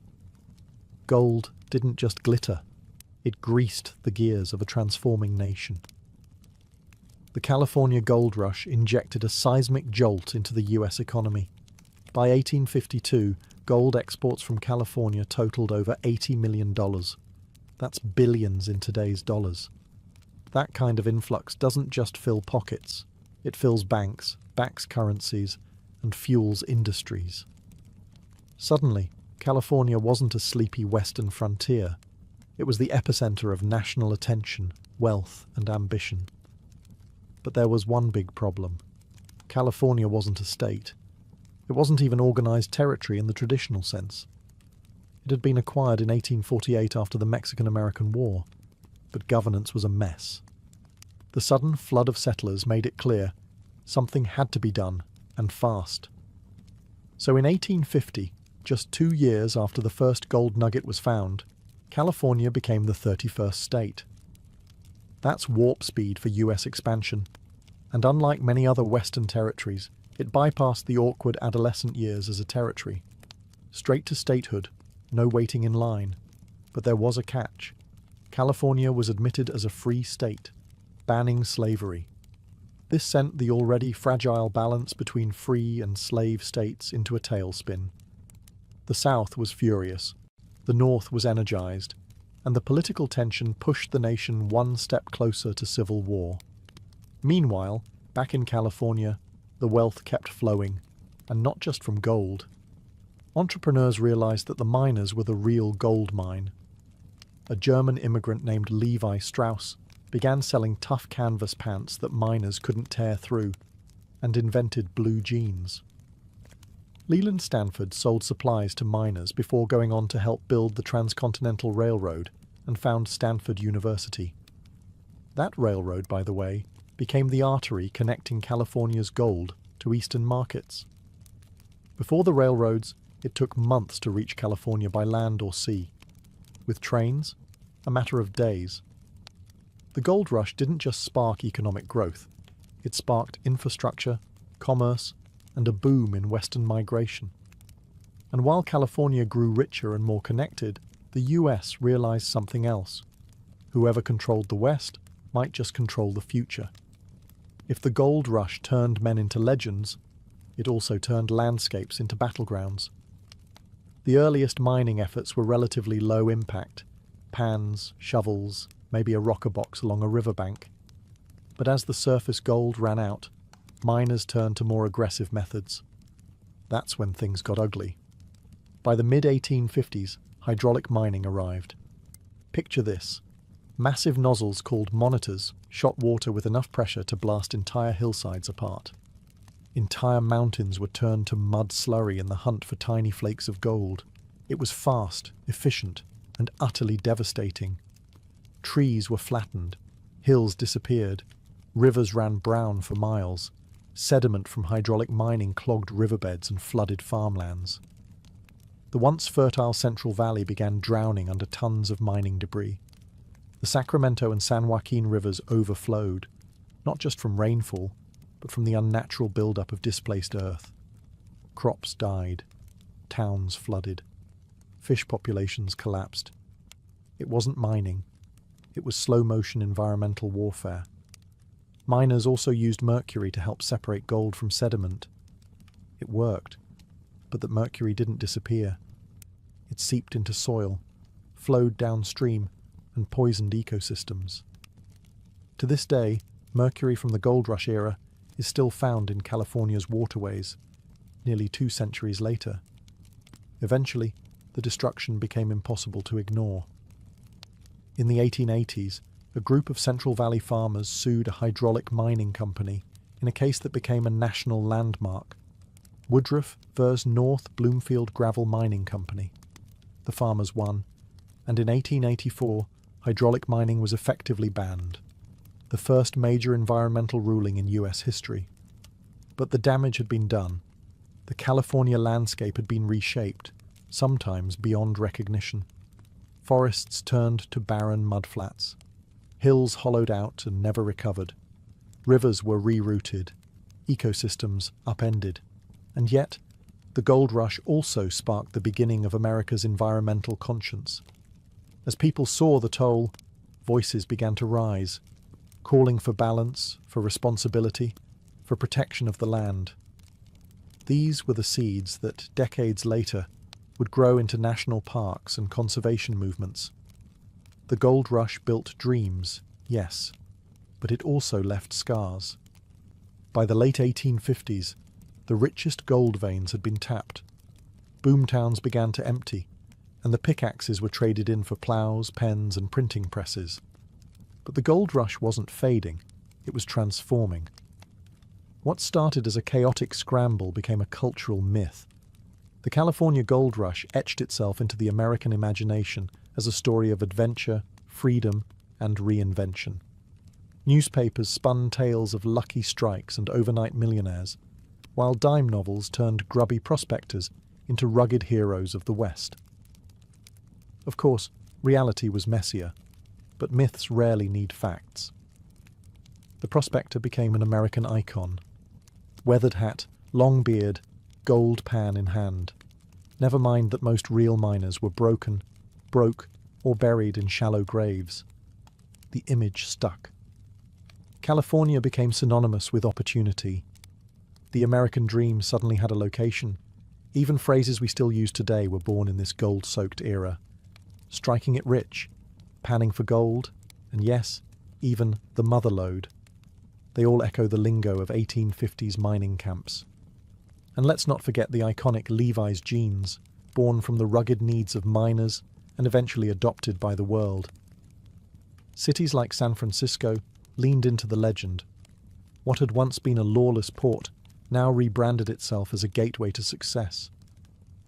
Gold didn't just glitter, it greased the gears of a transforming nation. The California gold rush injected a seismic jolt into the US economy. By 1852, gold exports from California totaled over $80 million. That's billions in today's dollars. That kind of influx doesn't just fill pockets. It fills banks, backs currencies, and fuels industries. Suddenly, California wasn't a sleepy western frontier. It was the epicenter of national attention, wealth, and ambition. But there was one big problem. California wasn't a state. It wasn't even organized territory in the traditional sense. It had been acquired in 1848 after the Mexican-American War, but governance was a mess. The sudden flood of settlers made it clear something had to be done, and fast. So in 1850, just 2 years after the first gold nugget was found, California became the 31st state. That's warp speed for US expansion, and unlike many other Western territories, it bypassed the awkward adolescent years as a territory. Straight to statehood, no waiting in line. But there was a catch. California was admitted as a free state, banning slavery. This sent the already fragile balance between free and slave states into a tailspin. The South was furious, the North was energized, and the political tension pushed the nation one step closer to civil war. Meanwhile, back in California, the wealth kept flowing, and not just from gold. Entrepreneurs realized that the miners were the real gold mine. A German immigrant named Levi Strauss began selling tough canvas pants that miners couldn't tear through, and invented blue jeans. Leland Stanford sold supplies to miners before going on to help build the Transcontinental Railroad and found Stanford University. That railroad, by the way, became the artery connecting California's gold to eastern markets. Before the railroads, it took months to reach California by land or sea. With trains, a matter of days. The gold rush didn't just spark economic growth. It sparked infrastructure, commerce, and a boom in Western migration. And while California grew richer and more connected, the US realized something else. Whoever controlled the West might just control the future. If the gold rush turned men into legends, it also turned landscapes into battlegrounds. The earliest mining efforts were relatively low impact, pans, shovels, maybe a rocker box along a riverbank. But as the surface gold ran out, miners turned to more aggressive methods. That's when things got ugly. By the mid-1850s, hydraulic mining arrived. Picture this. Massive nozzles called monitors shot water with enough pressure to blast entire hillsides apart. Entire mountains were turned to mud slurry in the hunt for tiny flakes of gold. It was fast, efficient, and utterly devastating. Trees were flattened, Hills disappeared, rivers ran brown for miles, sediment from hydraulic mining clogged riverbeds and flooded farmlands. The once fertile Central Valley began drowning under tons of mining debris. The Sacramento and San Joaquin rivers overflowed, not just from rainfall, but from the unnatural buildup of displaced earth. Crops died, towns flooded, fish populations collapsed. It wasn't mining, it was slow-motion environmental warfare. Miners also used mercury to help separate gold from sediment. It worked, but that mercury didn't disappear. It seeped into soil, flowed downstream, and poisoned ecosystems. To this day, mercury from the gold rush era is still found in California's waterways, nearly 2 centuries later. Eventually, the destruction became impossible to ignore. In the 1880s, a group of Central Valley farmers sued a hydraulic mining company in a case that became a national landmark. Woodruff vs. North Bloomfield Gravel Mining Company. The farmers won, and in 1884, hydraulic mining was effectively banned, the first major environmental ruling in US history. But the damage had been done. The California landscape had been reshaped, sometimes beyond recognition. Forests turned to barren mudflats. Hills hollowed out and never recovered. Rivers were rerouted. Ecosystems upended. And yet, the gold rush also sparked the beginning of America's environmental conscience. As people saw the toll, voices began to rise, calling for balance, for responsibility, for protection of the land. These were the seeds that, decades later, would grow into national parks and conservation movements. The gold rush built dreams, yes, but it also left scars. By the late 1850s, the richest gold veins had been tapped. Boomtowns began to empty, and the pickaxes were traded in for ploughs, pens, and printing presses. But the gold rush wasn't fading, it was transforming. What started as a chaotic scramble became a cultural myth. The California gold rush etched itself into the American imagination as a story of adventure, freedom, and reinvention. Newspapers spun tales of lucky strikes and overnight millionaires, while dime novels turned grubby prospectors into rugged heroes of the West. Of course, reality was messier, but myths rarely need facts. The prospector became an American icon. Weathered hat, long beard, gold pan in hand. Never mind that most real miners were broke, or buried in shallow graves. The image stuck. California became synonymous with opportunity. The American dream suddenly had a location. Even phrases we still use today were born in this gold-soaked era. Striking it rich, panning for gold, and yes, even the mother lode. They all echo the lingo of 1850s mining camps. And let's not forget the iconic Levi's jeans, born from the rugged needs of miners and eventually adopted by the world. Cities like San Francisco leaned into the legend. What had once been a lawless port now rebranded itself as a gateway to success.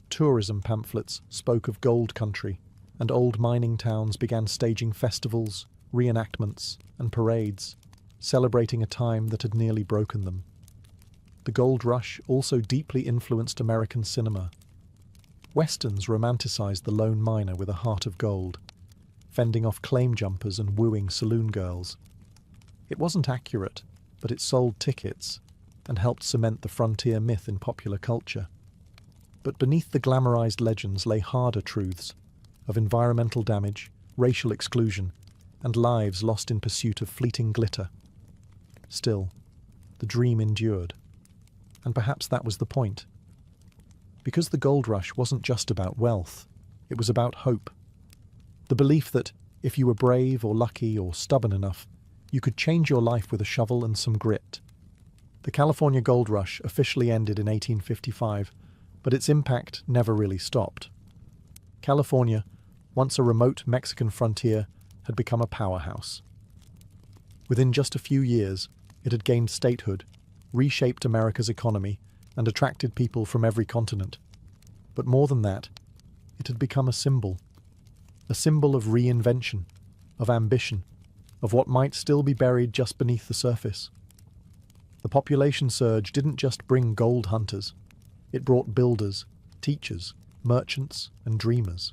Tourism pamphlets spoke of gold country, and old mining towns began staging festivals, reenactments, and parades, celebrating a time that had nearly broken them. The gold rush also deeply influenced American cinema. Westerns romanticized the lone miner with a heart of gold, fending off claim jumpers and wooing saloon girls. It wasn't accurate, but it sold tickets and helped cement the frontier myth in popular culture. But beneath the glamorized legends lay harder truths of environmental damage, racial exclusion, and lives lost in pursuit of fleeting glitter. Still, the dream endured. And perhaps that was the point. Because the gold rush wasn't just about wealth, it was about hope. The belief that if you were brave or lucky or stubborn enough, you could change your life with a shovel and some grit. The California gold rush officially ended in 1855, but its impact never really stopped. California, once a remote Mexican frontier, had become a powerhouse. Within just a few years, it had gained statehood, reshaped America's economy, and attracted people from every continent. But more than that, it had become a symbol of reinvention, of ambition, of what might still be buried just beneath the surface. The population surge didn't just bring gold hunters, it brought builders, teachers, merchants, and dreamers.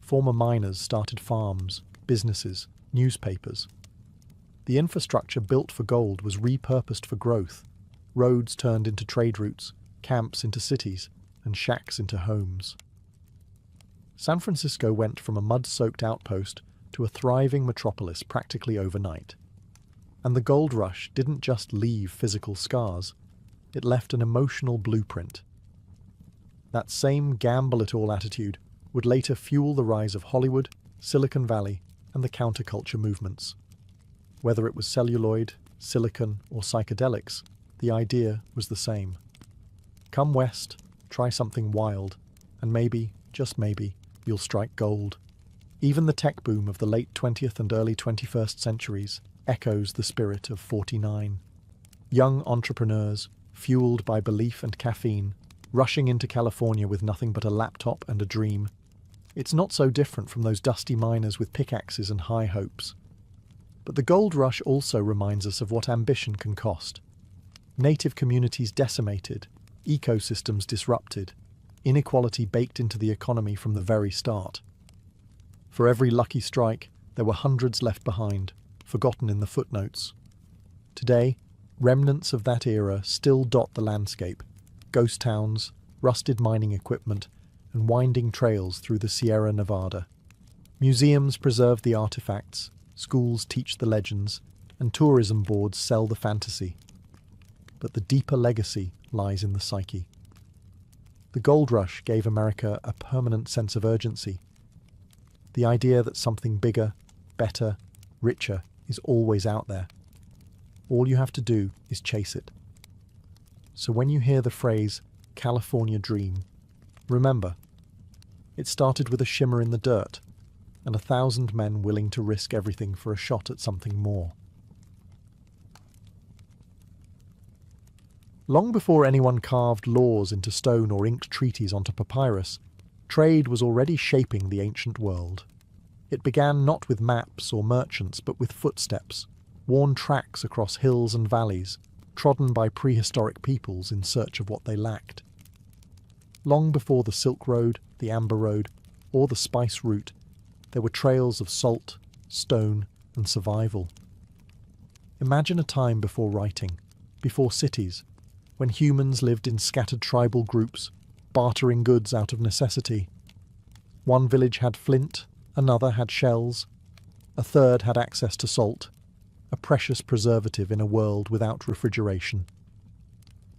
Former miners started farms, businesses, newspapers. The infrastructure built for gold was repurposed for growth. Roads turned into trade routes, camps into cities, and shacks into homes. San Francisco went from a mud-soaked outpost to a thriving metropolis practically overnight. And the gold rush didn't just leave physical scars, it left an emotional blueprint. That same gamble-it-all attitude would later fuel the rise of Hollywood, Silicon Valley, and the counterculture movements. Whether it was celluloid, silicon, or psychedelics, the idea was the same. Come west, try something wild, and maybe, just maybe, you'll strike gold. Even the tech boom of the late 20th and early 21st centuries echoes the spirit of 49. Young entrepreneurs, fueled by belief and caffeine, rushing into California with nothing but a laptop and a dream. It's not so different from those dusty miners with pickaxes and high hopes. But the gold rush also reminds us of what ambition can cost. Native communities decimated, ecosystems disrupted, inequality baked into the economy from the very start. For every lucky strike, there were hundreds left behind, forgotten in the footnotes. Today, remnants of that era still dot the landscape: ghost towns, rusted mining equipment, and winding trails through the Sierra Nevada. Museums preserve the artifacts, schools teach the legends, and tourism boards sell the fantasy. But the deeper legacy lies in the psyche. The gold rush gave America a permanent sense of urgency. The idea that something bigger, better, richer is always out there. All you have to do is chase it. So when you hear the phrase, California Dream, remember, it started with a shimmer in the dirt, and 1,000 men willing to risk everything for a shot at something more. Long before anyone carved laws into stone or inked treaties onto papyrus, trade was already shaping the ancient world. It began not with maps or merchants, but with footsteps, worn tracks across hills and valleys, trodden by prehistoric peoples in search of what they lacked. Long before the Silk Road, the Amber Road, or the Spice Route, there were trails of salt, stone, and survival. Imagine a time before writing, before cities, when humans lived in scattered tribal groups, bartering goods out of necessity. One village had flint, another had shells, a third had access to salt, a precious preservative in a world without refrigeration.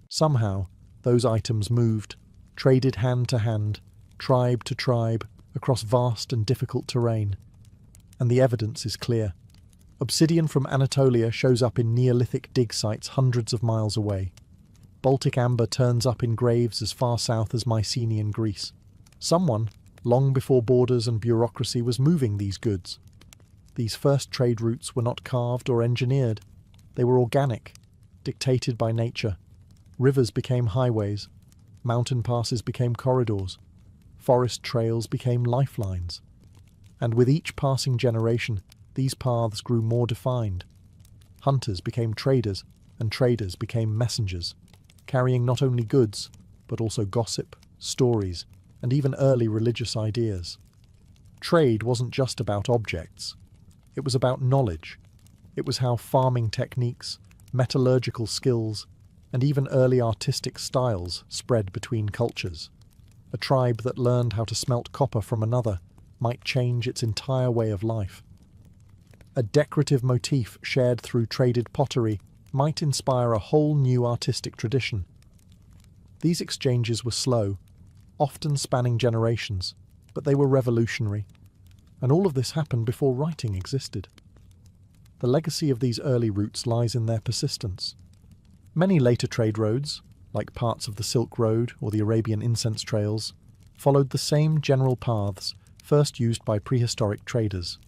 Somehow, those items moved, traded hand to hand, tribe to tribe, across vast and difficult terrain. And the evidence is clear. Obsidian from Anatolia shows up in Neolithic dig sites hundreds of miles away. Baltic amber turns up in graves as far south as Mycenaean Greece. Someone, long before borders and bureaucracy, was moving these goods. These first trade routes were not carved or engineered. They were organic, dictated by nature. Rivers became highways. Mountain passes became corridors. Forest trails became lifelines. And with each passing generation, these paths grew more defined. Hunters became traders, and traders became messengers, carrying not only goods, but also gossip, stories, and even early religious ideas. Trade wasn't just about objects. It was about knowledge. It was how farming techniques, metallurgical skills, and even early artistic styles spread between cultures. A tribe that learned how to smelt copper from another might change its entire way of life. A decorative motif shared through traded pottery might inspire a whole new artistic tradition. These exchanges were slow, often spanning generations, but they were revolutionary. And all of this happened before writing existed. The legacy of these early routes lies in their persistence. Many later trade roads, like parts of the Silk Road or the Arabian incense trails, followed the same general paths first used by prehistoric traders.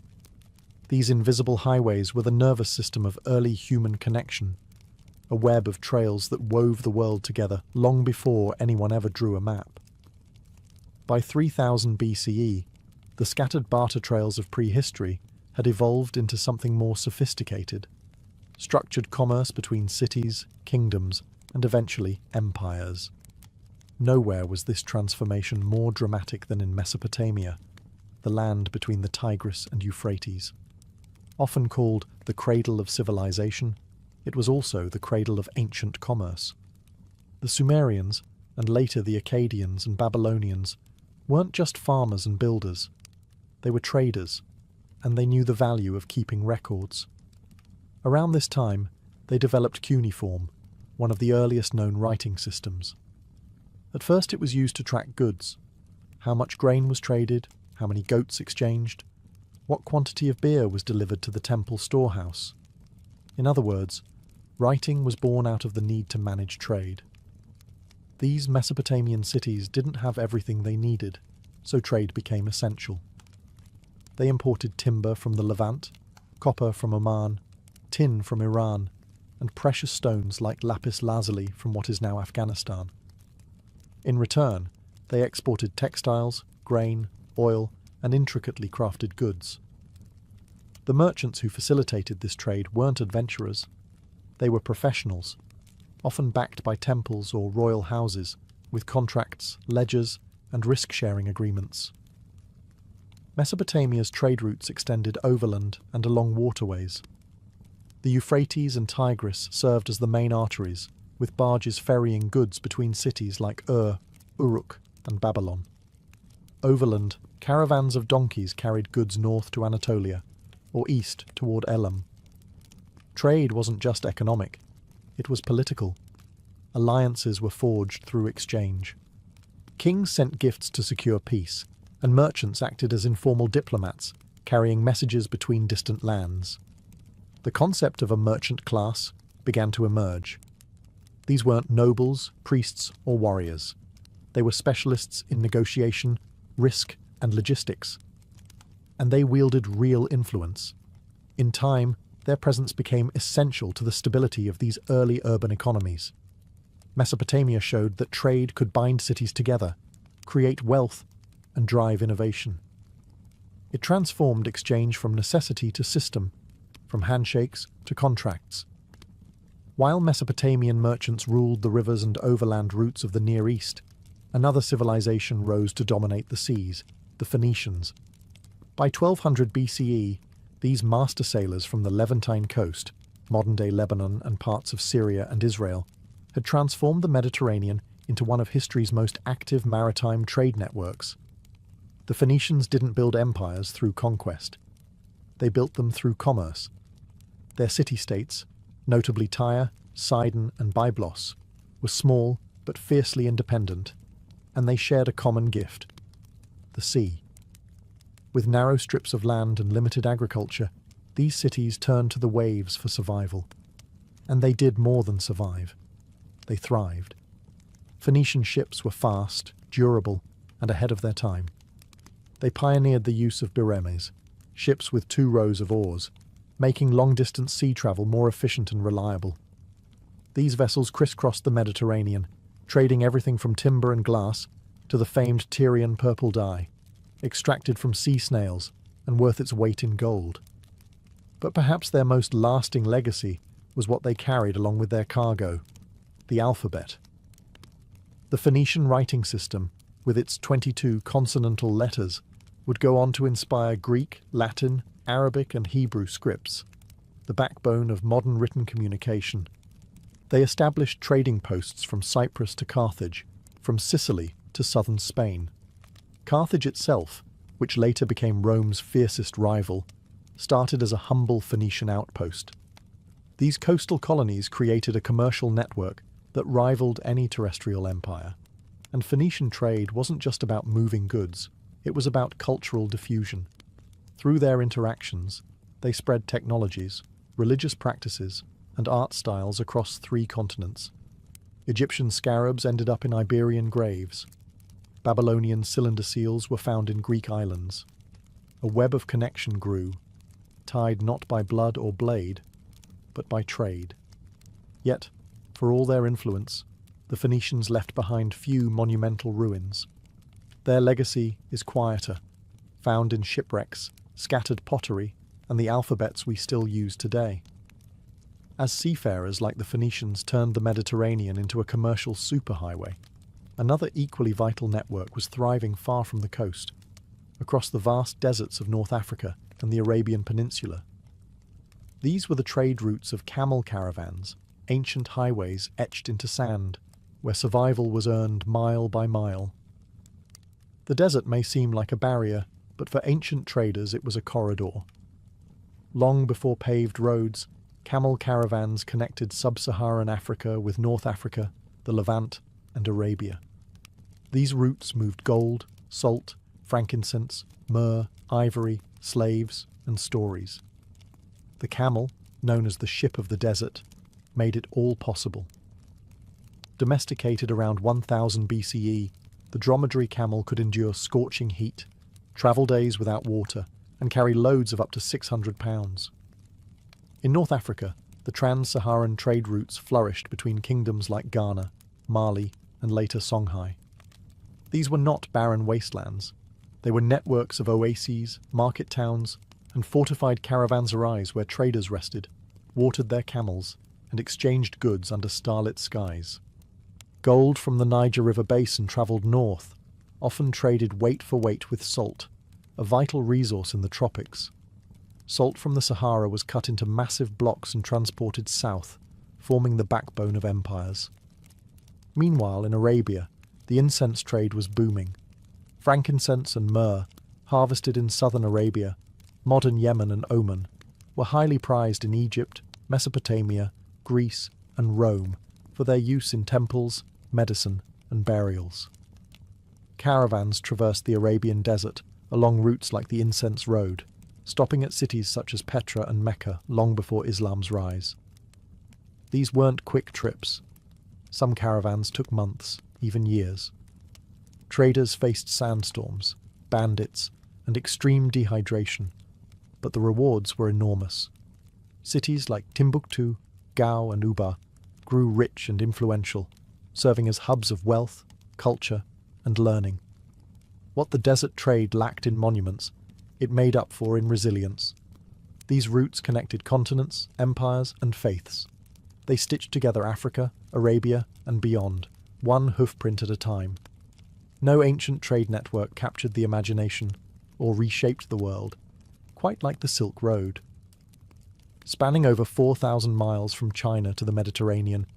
These invisible highways were the nervous system of early human connection, a web of trails that wove the world together long before anyone ever drew a map. By 3000 BCE, the scattered barter trails of prehistory had evolved into something more sophisticated, structured commerce between cities, kingdoms, and eventually empires. Nowhere was this transformation more dramatic than in Mesopotamia, the land between the Tigris and Euphrates. Often called the cradle of civilization, it was also the cradle of ancient commerce. The Sumerians, and later the Akkadians and Babylonians, weren't just farmers and builders. They were traders, and they knew the value of keeping records. Around this time, they developed cuneiform, one of the earliest known writing systems. At first it was used to track goods, how much grain was traded, how many goats exchanged, what quantity of beer was delivered to the temple storehouse. In other words, writing was born out of the need to manage trade. These Mesopotamian cities didn't have everything they needed, so trade became essential. They imported timber from the Levant, copper from Oman, tin from Iran, and precious stones like lapis lazuli from what is now Afghanistan. In return, they exported textiles, grain, oil, and intricately crafted goods. The merchants who facilitated this trade weren't adventurers. They were professionals, often backed by temples or royal houses, with contracts, ledgers, and risk-sharing agreements. Mesopotamia's trade routes extended overland and along waterways. The Euphrates and Tigris served as the main arteries, with barges ferrying goods between cities like Uruk, and Babylon. Overland, caravans of donkeys carried goods north to Anatolia, or east toward Elam. Trade wasn't just economic, it was political. Alliances were forged through exchange. Kings sent gifts to secure peace, and merchants acted as informal diplomats, carrying messages between distant lands. The concept of a merchant class began to emerge. These weren't nobles, priests, or warriors. They were specialists in negotiation, risk, and logistics. And they wielded real influence. In time, their presence became essential to the stability of these early urban economies. Mesopotamia showed that trade could bind cities together, create wealth, and drive innovation. It transformed exchange from necessity to system, from handshakes to contracts. While Mesopotamian merchants ruled the rivers and overland routes of the Near East, another civilization rose to dominate the seas, the Phoenicians. By 1200 BCE, these master sailors from the Levantine coast, modern-day Lebanon and parts of Syria and Israel, had transformed the Mediterranean into one of history's most active maritime trade networks. The Phoenicians didn't build empires through conquest. They built them through commerce. Their city-states, notably Tyre, Sidon, and Byblos, were small but fiercely independent, and they shared a common gift: the sea. With narrow strips of land and limited agriculture, these cities turned to the waves for survival. And they did more than survive. They thrived. Phoenician ships were fast, durable, and ahead of their time. They pioneered the use of biremes, ships with 2 rows of oars, making long-distance sea travel more efficient and reliable. These vessels crisscrossed the Mediterranean, trading everything from timber and glass to the famed Tyrian purple dye, extracted from sea snails and worth its weight in gold. But perhaps their most lasting legacy was what they carried along with their cargo: the alphabet. The Phoenician writing system, with its 22 consonantal letters, would go on to inspire Greek, Latin, Arabic, and Hebrew scripts, the backbone of modern written communication. They established trading posts from Cyprus to Carthage, from Sicily to southern Spain. Carthage itself, which later became Rome's fiercest rival, started as a humble Phoenician outpost. These coastal colonies created a commercial network that rivaled any terrestrial empire. And Phoenician trade wasn't just about moving goods, it was about cultural diffusion. Through their interactions, they spread technologies, religious practices, and art styles across 3 continents. Egyptian scarabs ended up in Iberian graves. Babylonian cylinder seals were found in Greek islands. A web of connection grew, tied not by blood or blade, but by trade. Yet, for all their influence, the Phoenicians left behind few monumental ruins. Their legacy is quieter, found in shipwrecks, scattered pottery, and the alphabets we still use today. As seafarers like the Phoenicians turned the Mediterranean into a commercial superhighway, another equally vital network was thriving far from the coast, across the vast deserts of North Africa and the Arabian Peninsula. These were the trade routes of camel caravans, ancient highways etched into sand, where survival was earned mile by mile. The desert may seem like a barrier, but for ancient traders it was a corridor. Long before paved roads, camel caravans connected sub-Saharan Africa with North Africa, the Levant, and Arabia. These routes moved gold, salt, frankincense, myrrh, ivory, slaves, and stories. The camel, known as the ship of the desert, made it all possible. Domesticated around 1000 BCE, the dromedary camel could endure scorching heat, travel days without water, and carry loads of up to 600 pounds. In North Africa, the trans-Saharan trade routes flourished between kingdoms like Ghana, Mali, and later Songhai. These were not barren wastelands. They were networks of oases, market towns, and fortified caravanserais where traders rested, watered their camels, and exchanged goods under starlit skies. Gold from the Niger River basin travelled north, often traded weight for weight with salt, a vital resource in the tropics. Salt from the Sahara was cut into massive blocks and transported south, forming the backbone of empires. Meanwhile, in Arabia, the incense trade was booming. Frankincense and myrrh, harvested in southern Arabia, modern Yemen and Oman, were highly prized in Egypt, Mesopotamia, Greece, and Rome for their use in temples, medicine, and burials. Caravans traversed the Arabian desert along routes like the Incense Road, stopping at cities such as Petra and Mecca long before Islam's rise. These weren't quick trips. Some caravans took months, even years. Traders faced sandstorms, bandits, and extreme dehydration, but the rewards were enormous. Cities like Timbuktu, Gao, and Uba grew rich and influential, serving as hubs of wealth, culture, and learning. What the desert trade lacked in monuments, it made up for in resilience. These routes connected continents, empires, and faiths. They stitched together Africa, Arabia, and beyond, one hoofprint at a time. No ancient trade network captured the imagination or reshaped the world, quite like the Silk Road. Spanning over 4,000 miles from China to the Mediterranean,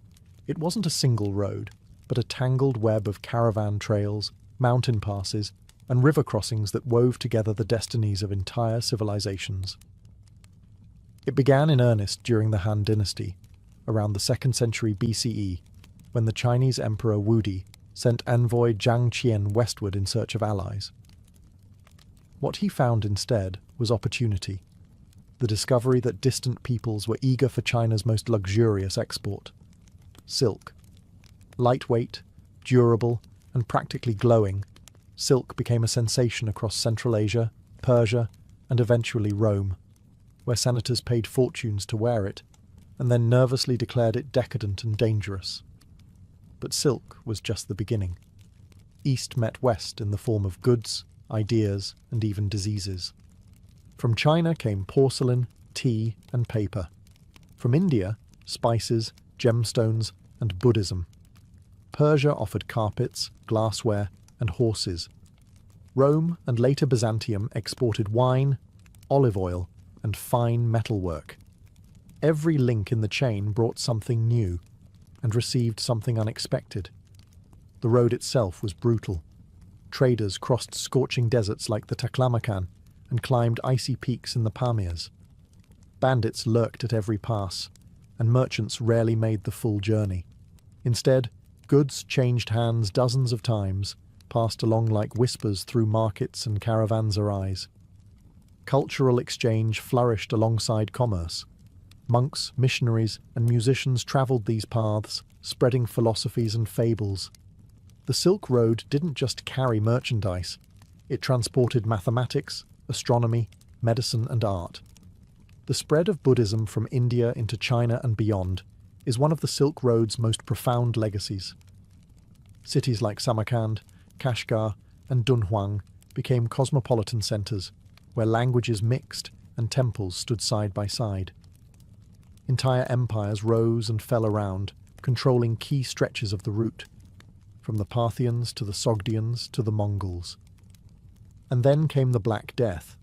it wasn't a single road, but a tangled web of caravan trails, mountain passes, and river crossings that wove together the destinies of entire civilizations. It began in earnest during the Han Dynasty, around the 2nd century BCE, when the Chinese Emperor Wudi sent envoy Jiang Qian westward in search of allies. What he found instead was opportunity, the discovery that distant peoples were eager for China's most luxurious export: silk. Lightweight, durable, and practically glowing, silk became a sensation across Central Asia, Persia, and eventually Rome, where senators paid fortunes to wear it, and then nervously declared it decadent and dangerous. But silk was just the beginning. East met West in the form of goods, ideas, and even diseases. From China came porcelain, tea, and paper. From India, spices, gemstones, and Buddhism. Persia offered carpets, glassware, and horses. Rome and later Byzantium exported wine, olive oil, and fine metalwork. Every link in the chain brought something new and received something unexpected. The road itself was brutal. Traders crossed scorching deserts like the Taklamakan and climbed icy peaks in the Pamirs. Bandits lurked at every pass, and merchants rarely made the full journey. Instead, goods changed hands dozens of times, passed along like whispers through markets and caravanserais. Cultural exchange flourished alongside commerce. Monks, missionaries, and musicians travelled these paths, spreading philosophies and fables. The Silk Road didn't just carry merchandise, it transported mathematics, astronomy, medicine, and art. The spread of Buddhism from India into China and beyond is one of the Silk Road's most profound legacies. Cities like Samarkand, Kashgar, and Dunhuang became cosmopolitan centres, where languages mixed, and temples stood side by side. Entire empires rose and fell around, controlling key stretches of the route, from the Parthians to the Sogdians to the Mongols. And then came the Black Death,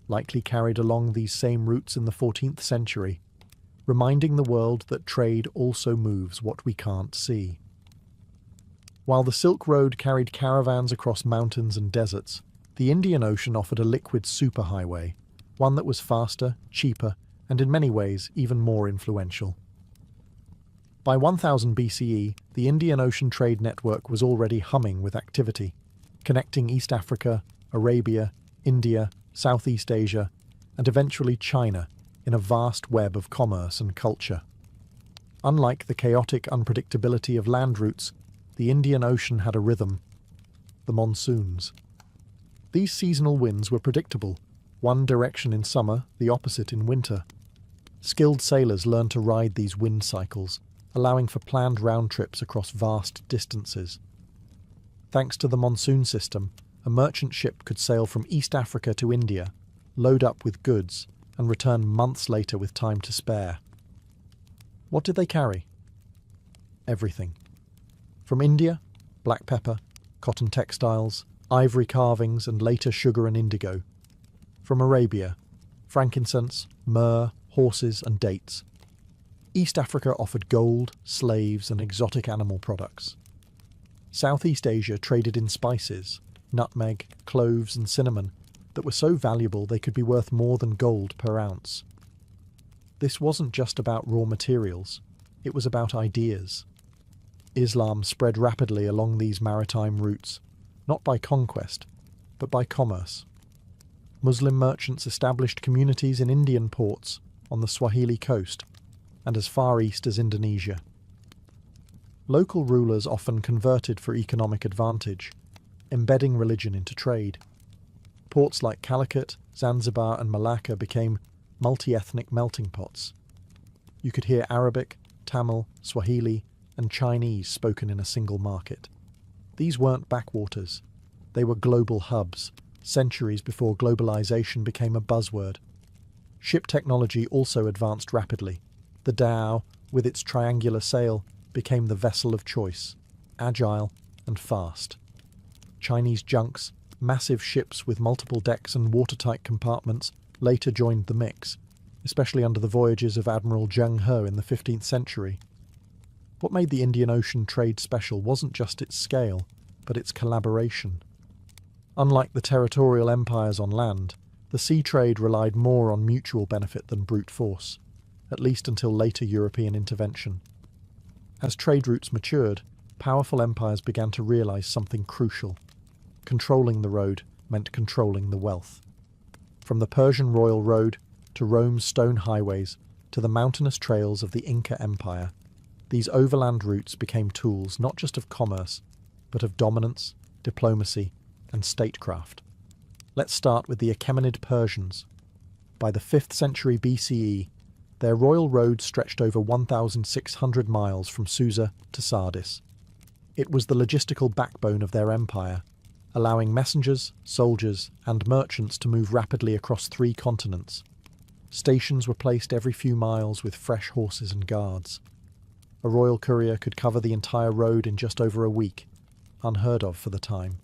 likely carried along these same routes in the 14th century, reminding the world that trade also moves what we can't see. While the Silk Road carried caravans across mountains and deserts, the Indian Ocean offered a liquid superhighway, one that was faster, cheaper, and in many ways even more influential. By 1000 BCE, the Indian Ocean trade network was already humming with activity, connecting East Africa, Arabia, India, Southeast Asia, and eventually China in a vast web of commerce and culture. Unlike the chaotic unpredictability of land routes, the Indian Ocean had a rhythm: the monsoons. These seasonal winds were predictable, one direction in summer, the opposite in winter. Skilled sailors learned to ride these wind cycles, allowing for planned round trips across vast distances. Thanks to the monsoon system, a merchant ship could sail from East Africa to India, load up with goods, and return months later with time to spare. What did they carry? Everything. From India, black pepper, cotton textiles, ivory carvings, and later sugar and indigo. From Arabia, frankincense, myrrh, horses, and dates. East Africa offered gold, slaves, and exotic animal products. Southeast Asia traded in spices, nutmeg, cloves, and cinnamon that were so valuable they could be worth more than gold per ounce. This wasn't just about raw materials, it was about ideas. Islam spread rapidly along these maritime routes, not by conquest, but by commerce. Muslim merchants established communities in Indian ports, on the Swahili coast, and as far east as Indonesia. Local rulers often converted for economic advantage, embedding religion into trade. Ports like Calicut, Zanzibar, and Malacca became multi-ethnic melting pots. You could hear Arabic, Tamil, Swahili, and Chinese spoken in a single market. These weren't backwaters. They were global hubs, centuries before globalization became a buzzword. Ship technology also advanced rapidly. The dhow, with its triangular sail, became the vessel of choice, agile and fast. Chinese junks, massive ships with multiple decks and watertight compartments, later joined the mix, especially under the voyages of Admiral Zheng He in the 15th century. What made the Indian Ocean trade special wasn't just its scale, but its collaboration. Unlike the territorial empires on land, the sea trade relied more on mutual benefit than brute force, at least until later European intervention. As trade routes matured, powerful empires began to realize something crucial. Controlling the road meant controlling the wealth. From the Persian Royal Road to Rome's stone highways to the mountainous trails of the Inca Empire, these overland routes became tools not just of commerce, but of dominance, diplomacy, and statecraft. Let's start with the Achaemenid Persians. By the 5th century BCE, their royal road stretched over 1,600 miles from Susa to Sardis. It was the logistical backbone of their empire, allowing messengers, soldiers, and merchants to move rapidly across 3 continents. Stations were placed every few miles with fresh horses and guards. A royal courier could cover the entire road in just over a week, unheard of for the time.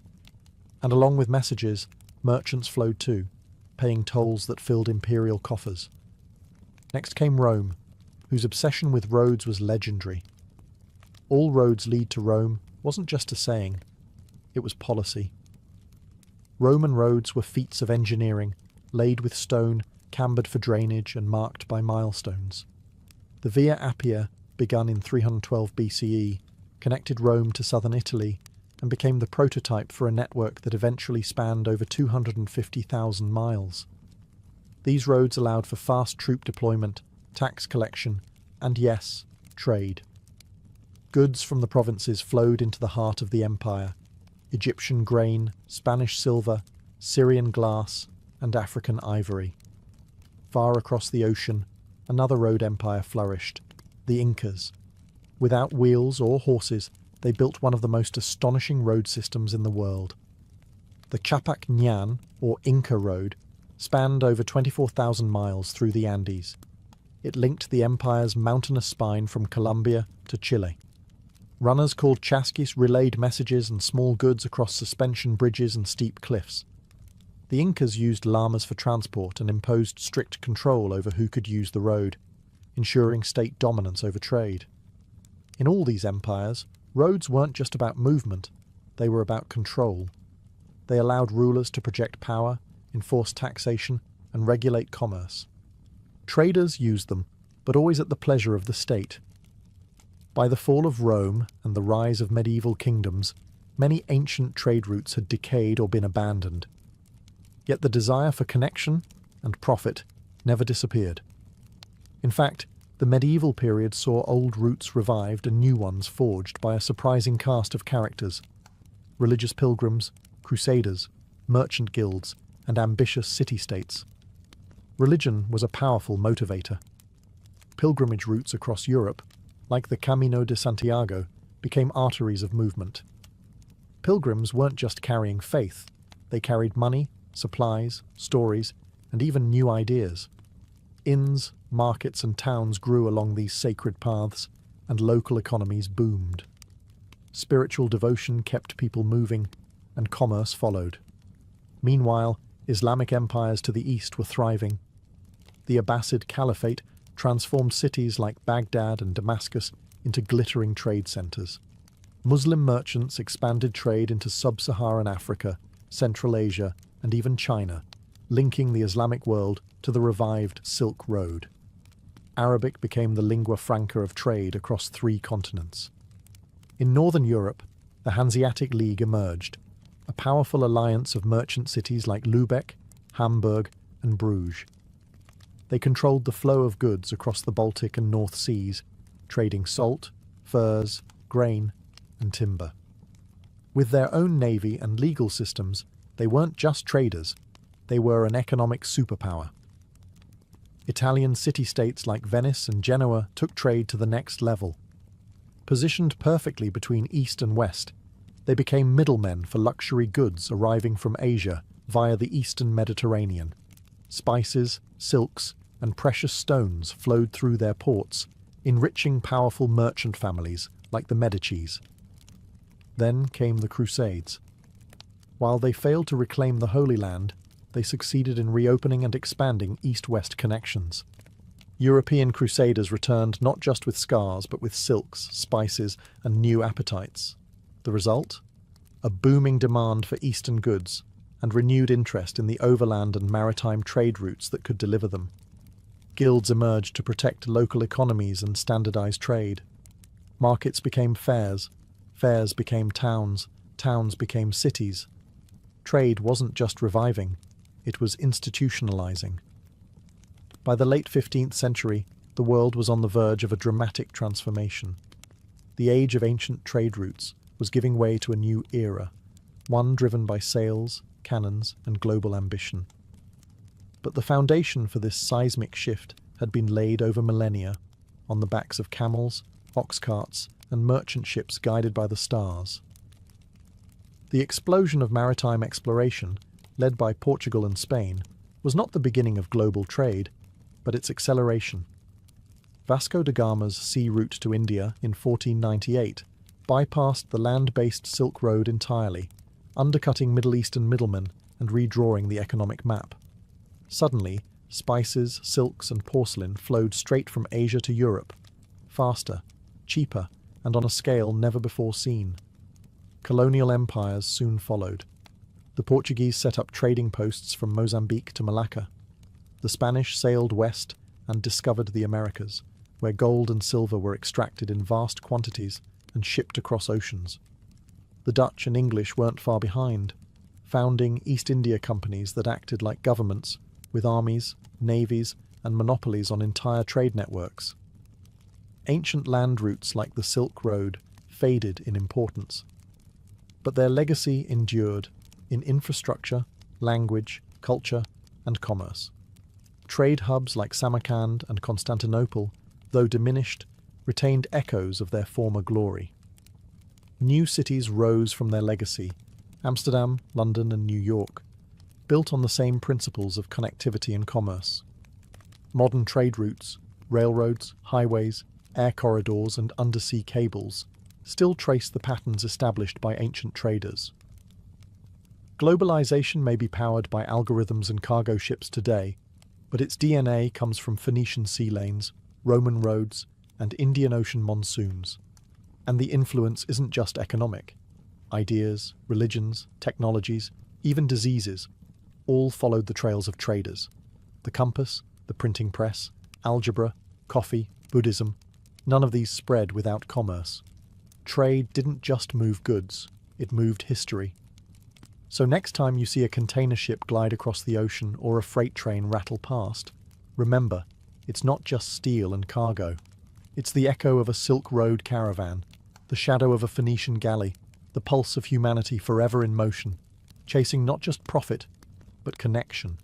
And along with messages, merchants flowed too, paying tolls that filled imperial coffers. Next came Rome, whose obsession with roads was legendary. All roads lead to Rome wasn't just a saying, it was policy. Roman roads were feats of engineering, laid with stone, cambered for drainage, and marked by milestones. The Via Appia, begun in 312 BCE, connected Rome to southern Italy and became the prototype for a network that eventually spanned over 250,000 miles. These roads allowed for fast troop deployment, tax collection, and yes, trade. Goods from the provinces flowed into the heart of the empire: Egyptian grain, Spanish silver, Syrian glass, and African ivory. Far across the ocean, another road empire flourished: the Incas. Without wheels or horses, they built one of the most astonishing road systems in the world. The Chapak Ñan, or Inca Road, spanned over 24,000 miles through the Andes. It linked the empire's mountainous spine from Colombia to Chile. Runners called chasquis relayed messages and small goods across suspension bridges and steep cliffs. The Incas used llamas for transport and imposed strict control over who could use the road, ensuring state dominance over trade. In all these empires, roads weren't just about movement, they were about control. They allowed rulers to project power, enforce taxation, and regulate commerce. Traders used them, but always at the pleasure of the state. By the fall of Rome and the rise of medieval kingdoms, many ancient trade routes had decayed or been abandoned. Yet the desire for connection and profit never disappeared. In fact, the medieval period saw old routes revived and new ones forged by a surprising cast of characters: religious pilgrims, crusaders, merchant guilds, and ambitious city-states. Religion was a powerful motivator. Pilgrimage routes across Europe, like the Camino de Santiago, became arteries of movement. Pilgrims weren't just carrying faith, they carried money, supplies, stories, and even new ideas. Inns, markets, and towns grew along these sacred paths, and local economies boomed. Spiritual devotion kept people moving, and commerce followed. Meanwhile, Islamic empires to the east were thriving. The Abbasid Caliphate transformed cities like Baghdad and Damascus into glittering trade centers. Muslim merchants expanded trade into sub-Saharan Africa, Central Asia, and even China, linking the Islamic world to the revived Silk Road. Arabic became the lingua franca of trade across 3 continents. In northern Europe, the Hanseatic League emerged, a powerful alliance of merchant cities like Lübeck, Hamburg, and Bruges. They controlled the flow of goods across the Baltic and North Seas, trading salt, furs, grain, and timber. With their own navy and legal systems, they weren't just traders, they were an economic superpower. Italian city-states like Venice and Genoa took trade to the next level. Positioned perfectly between East and West, they became middlemen for luxury goods arriving from Asia via the eastern Mediterranean. Spices, silks, and precious stones flowed through their ports, enriching powerful merchant families like the Medicis. Then came the Crusades. While they failed to reclaim the Holy Land, they succeeded in reopening and expanding east-west connections. European crusaders returned not just with scars, but with silks, spices, and new appetites. The result? A booming demand for Eastern goods, and renewed interest in the overland and maritime trade routes that could deliver them. Guilds emerged to protect local economies and standardize trade. Markets became fairs, fairs became towns, towns became cities. Trade wasn't just reviving, it was institutionalizing. By the late 15th century, the world was on the verge of a dramatic transformation. The age of ancient trade routes was giving way to a new era, one driven by sails, cannons, and global ambition. But the foundation for this seismic shift had been laid over millennia, on the backs of camels, ox carts, and merchant ships guided by the stars. The explosion of maritime exploration, led by Portugal and Spain, was not the beginning of global trade, but its acceleration. Vasco da Gama's sea route to India in 1498 bypassed the land-based Silk Road entirely, undercutting Middle Eastern middlemen and redrawing the economic map. Suddenly, spices, silks, and porcelain flowed straight from Asia to Europe, faster, cheaper, and on a scale never before seen. Colonial empires soon followed. The Portuguese set up trading posts from Mozambique to Malacca. The Spanish sailed west and discovered the Americas, where gold and silver were extracted in vast quantities and shipped across oceans. The Dutch and English weren't far behind, founding East India companies that acted like governments, with armies, navies, and monopolies on entire trade networks. Ancient land routes like the Silk Road faded in importance, but their legacy endured in infrastructure, language, culture, and commerce. Trade hubs like Samarkand and Constantinople, though diminished, retained echoes of their former glory. New cities rose from their legacy: Amsterdam, London, and New York. built on the same principles of connectivity and commerce. Modern trade routes, railroads, highways, air corridors, and undersea cables still trace the patterns established by ancient traders. Globalization may be powered by algorithms and cargo ships today, but its DNA comes from Phoenician sea lanes, Roman roads, and Indian Ocean monsoons. And the influence isn't just economic. Ideas, religions, technologies, even diseases, all followed the trails of traders. The compass, the printing press, algebra, coffee, Buddhism, none of these spread without commerce. Trade didn't just move goods, it moved history. So next time you see a container ship glide across the ocean or a freight train rattle past, remember, it's not just steel and cargo. It's the echo of a Silk Road caravan, the shadow of a Phoenician galley, the pulse of humanity forever in motion, chasing not just profit, but connection.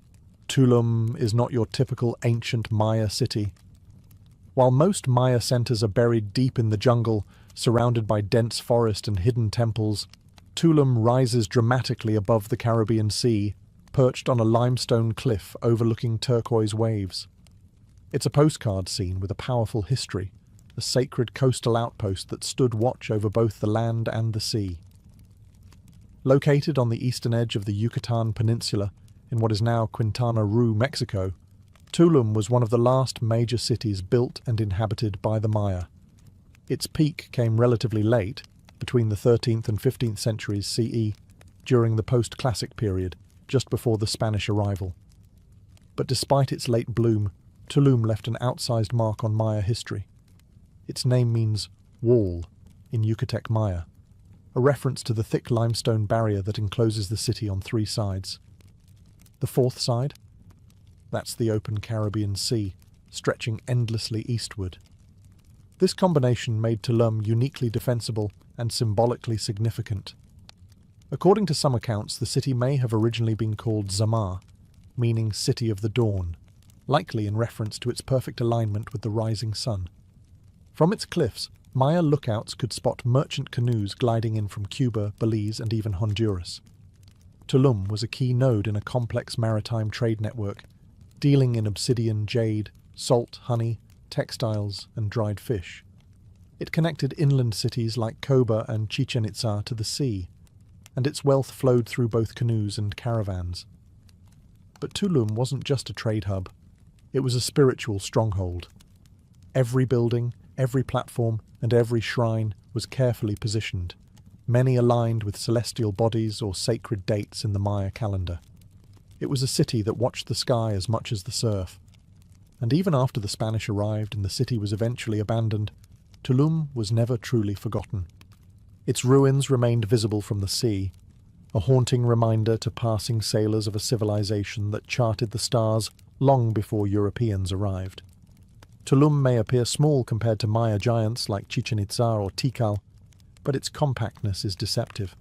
Tulum is not your typical ancient Maya city. While most Maya centers are buried deep in the jungle, surrounded by dense forest and hidden temples, Tulum rises dramatically above the Caribbean Sea, perched on a limestone cliff overlooking turquoise waves. It's a postcard scene with a powerful history, a sacred coastal outpost that stood watch over both the land and the sea. Located on the eastern edge of the Yucatan Peninsula, in what is now Quintana Roo, Mexico, Tulum was one of the last major cities built and inhabited by the Maya. Its peak came relatively late, between the 13th and 15th centuries CE, during the post-classic period, just before the Spanish arrival. But despite its late bloom, Tulum left an outsized mark on Maya history. Its name means wall in Yucatec Maya, a reference to the thick limestone barrier that encloses the city on three sides. The fourth side? That's the open Caribbean Sea, stretching endlessly eastward. This combination made Tulum uniquely defensible and symbolically significant. According to some accounts, the city may have originally been called Zamar, meaning City of the Dawn, likely in reference to its perfect alignment with the rising sun. From its cliffs, Maya lookouts could spot merchant canoes gliding in from Cuba, Belize, and even Honduras. Tulum was a key node in a complex maritime trade network, dealing in obsidian, jade, salt, honey, textiles, and dried fish. It connected inland cities like Coba and Chichen Itza to the sea, and its wealth flowed through both canoes and caravans. But Tulum wasn't just a trade hub. It was a spiritual stronghold. Every building, every platform, and every shrine was carefully positioned, many aligned with celestial bodies or sacred dates in the Maya calendar. It was a city that watched the sky as much as the surf. And even after the Spanish arrived and the city was eventually abandoned, Tulum was never truly forgotten. Its ruins remained visible from the sea, a haunting reminder to passing sailors of a civilization that charted the stars long before Europeans arrived. Tulum may appear small compared to Maya giants like Chichen Itza or Tikal, but its compactness is deceptive.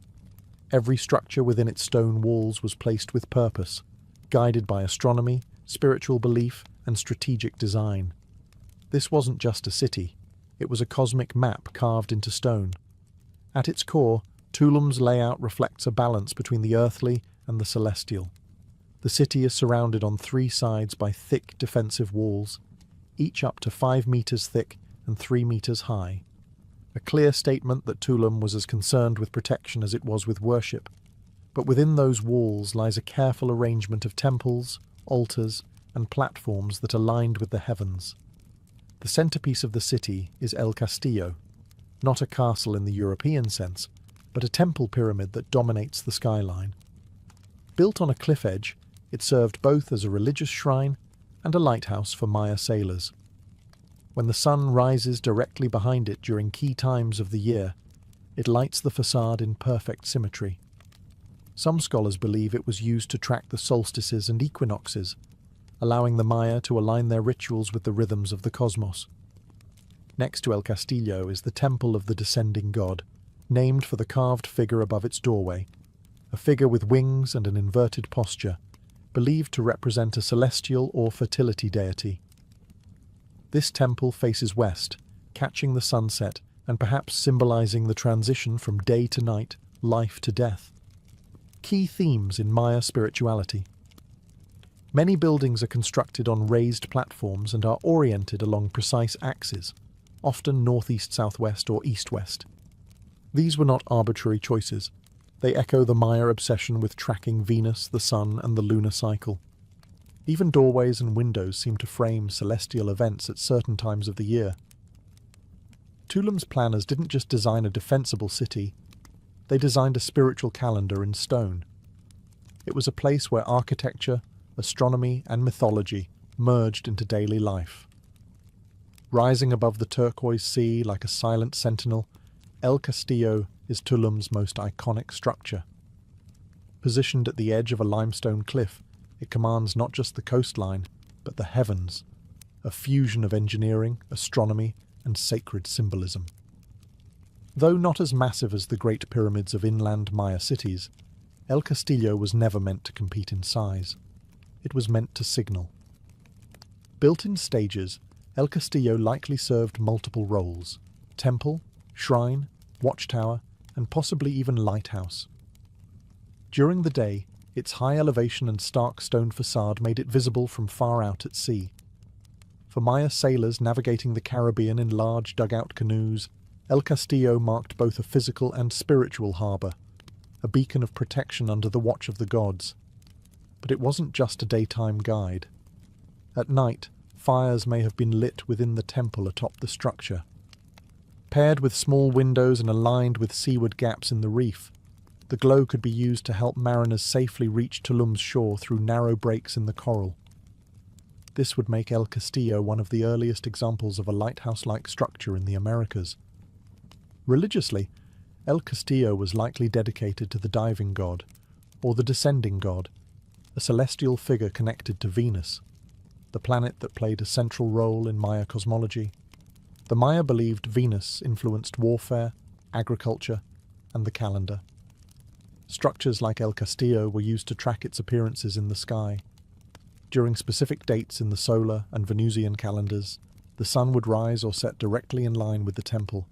Every structure within its stone walls was placed with purpose, guided by astronomy, spiritual belief, and strategic design. This wasn't just a city, it was a cosmic map carved into stone. At its core, Tulum's layout reflects a balance between the earthly and the celestial. The city is surrounded on three sides by thick defensive walls, each up to 5 meters thick and 3 meters high. A clear statement that Tulum was as concerned with protection as it was with worship. But within those walls lies a careful arrangement of temples, altars, and platforms that aligned with the heavens. The centerpiece of the city is El Castillo, not a castle in the European sense, but a temple pyramid that dominates the skyline. Built on a cliff edge, it served both as a religious shrine and a lighthouse for Maya sailors. When the sun rises directly behind it during key times of the year, it lights the facade in perfect symmetry. Some scholars believe it was used to track the solstices and equinoxes, allowing the Maya to align their rituals with the rhythms of the cosmos. Next to El Castillo is the Temple of the Descending God, named for the carved figure above its doorway, a figure with wings and an inverted posture, believed to represent a celestial or fertility deity. This temple faces west, catching the sunset and perhaps symbolizing the transition from day to night, life to death. Key themes in Maya spirituality: Many buildings are constructed on raised platforms and are oriented along precise axes, often northeast-southwest or east-west. These were not arbitrary choices. They echo the Maya obsession with tracking Venus, the Sun, and the lunar cycle. Even doorways and windows seem to frame celestial events at certain times of the year. Tulum's planners didn't just design a defensible city, they designed a spiritual calendar in stone. It was a place where architecture, astronomy, and mythology merged into daily life. Rising above the turquoise sea like a silent sentinel, El Castillo is Tulum's most iconic structure. Positioned at the edge of a limestone cliff, it commands not just the coastline, but the heavens, a fusion of engineering, astronomy, and sacred symbolism. Though not as massive as the Great Pyramids of inland Maya cities, El Castillo was never meant to compete in size. It was meant to signal. Built in stages, El Castillo likely served multiple roles: temple, shrine, watchtower, and possibly even lighthouse. During the day, its high elevation and stark stone facade made it visible from far out at sea. For Maya sailors navigating the Caribbean in large dugout canoes, El Castillo marked both a physical and spiritual harbour, a beacon of protection under the watch of the gods. But it wasn't just a daytime guide. At night, fires may have been lit within the temple atop the structure. Paired with small windows and aligned with seaward gaps in the reef, the glow could be used to help mariners safely reach Tulum's shore through narrow breaks in the coral. This would make El Castillo one of the earliest examples of a lighthouse-like structure in the Americas. Religiously, El Castillo was likely dedicated to the diving god, or the descending god, a celestial figure connected to Venus, the planet that played a central role in Maya cosmology. The Maya believed Venus influenced warfare, agriculture, and the calendar. Structures like El Castillo were used to track its appearances in the sky. During specific dates in the solar and Venusian calendars, the sun would rise or set directly in line with the temple,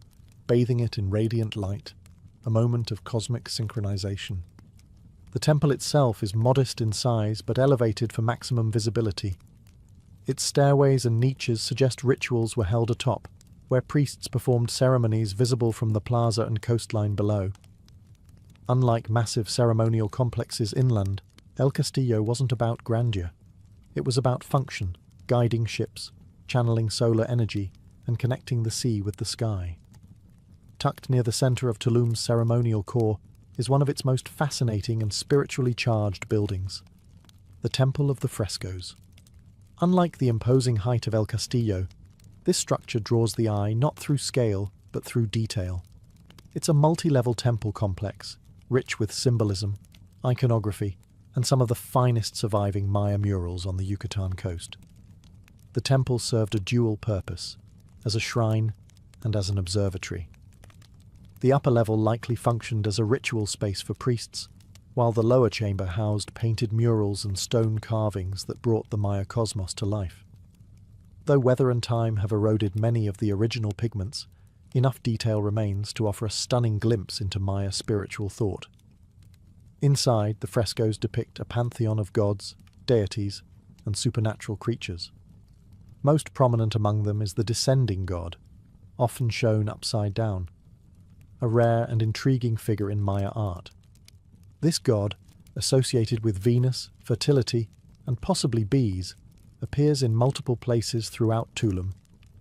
bathing it in radiant light, a moment of cosmic synchronization. The temple itself is modest in size but elevated for maximum visibility. Its stairways and niches suggest rituals were held atop, where priests performed ceremonies visible from the plaza and coastline below. Unlike massive ceremonial complexes inland, El Castillo wasn't about grandeur. It was about function, guiding ships, channeling solar energy, and connecting the sea with the sky. Tucked near the centre of Tulum's ceremonial core is one of its most fascinating and spiritually charged buildings, the Temple of the Frescoes. Unlike the imposing height of El Castillo, this structure draws the eye not through scale, but through detail. It's a multi-level temple complex, rich with symbolism, iconography, and some of the finest surviving Maya murals on the Yucatan coast. The temple served a dual purpose, as a shrine and as an observatory. The upper level likely functioned as a ritual space for priests, while the lower chamber housed painted murals and stone carvings that brought the Maya cosmos to life. Though weather and time have eroded many of the original pigments, enough detail remains to offer a stunning glimpse into Maya spiritual thought. Inside, the frescoes depict a pantheon of gods, deities, and supernatural creatures. Most prominent among them is the descending god, often shown upside down, a rare and intriguing figure in Maya art. This god, associated with Venus, fertility, and possibly bees, appears in multiple places throughout Tulum,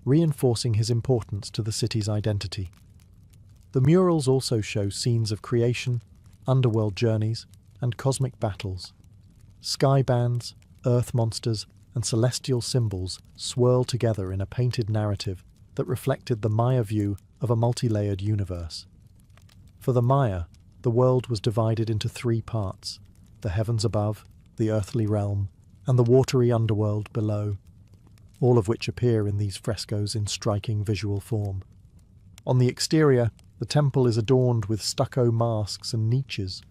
reinforcing his importance to the city's identity. The murals also show scenes of creation, underworld journeys, and cosmic battles. Sky bands, earth monsters, and celestial symbols swirl together in a painted narrative that reflected the Maya view of a multi-layered universe. For the Maya, the world was divided into three parts: the heavens above, the earthly realm, and the watery underworld below, all of which appear in these frescoes in striking visual form. On the exterior, the temple is adorned with stucco masks and niches.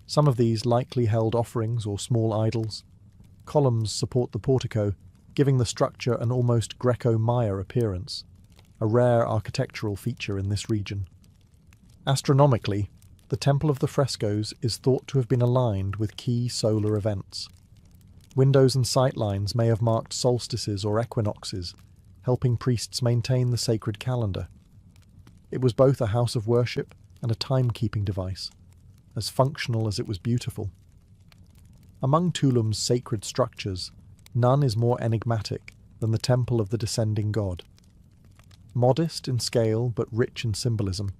Some of these likely held offerings or small idols. Columns support the portico, giving the structure an almost Greco-Maya appearance, a rare architectural feature in this region. Astronomically, the Temple of the Frescoes is thought to have been aligned with key solar events. Windows and sightlines may have marked solstices or equinoxes, helping priests maintain the sacred calendar. It was both a house of worship and a timekeeping device, as functional as it was beautiful. Among Tulum's sacred structures, none is more enigmatic than the Temple of the Descending God. Modest in scale but rich in symbolism,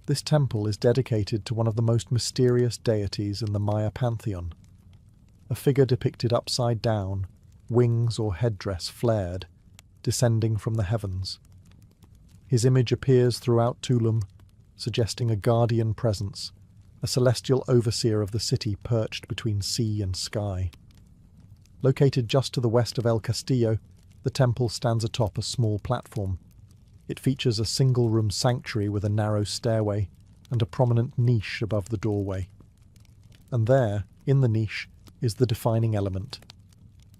this temple is dedicated to one of the most mysterious deities in the Maya pantheon. A figure depicted upside down, wings or headdress flared, descending from the heavens. His image appears throughout Tulum, suggesting a guardian presence, a celestial overseer of the city perched between sea and sky. Located just to the west of El Castillo, the temple stands atop a small platform. It features a single-room sanctuary with a narrow stairway and a prominent niche above the doorway. And there, in the niche, is the defining element.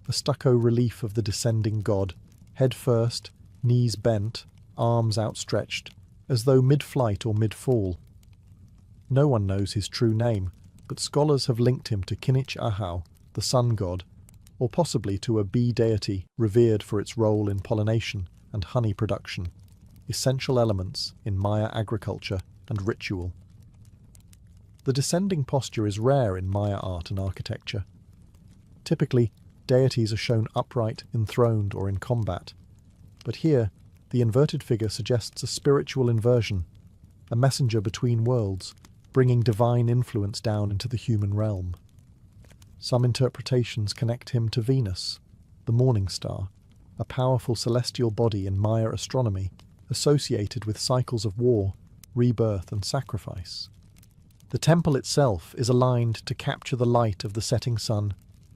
A stucco relief of the descending god, head first, knees bent, arms outstretched, as though mid-flight or mid-fall. No one knows his true name, but scholars have linked him to Kinich Ahau, the sun god, or possibly to a bee deity revered for its role in pollination and honey production, essential elements in Maya agriculture and ritual. The descending posture is rare in Maya art and architecture. Typically, deities are shown upright, enthroned, or in combat. But here, the inverted figure suggests a spiritual inversion, a messenger between worlds, bringing divine influence down into the human realm. Some interpretations connect him to Venus, the morning star, a powerful celestial body in Maya astronomy associated with cycles of war, rebirth, and sacrifice. The temple itself is aligned to capture the light of the setting sun,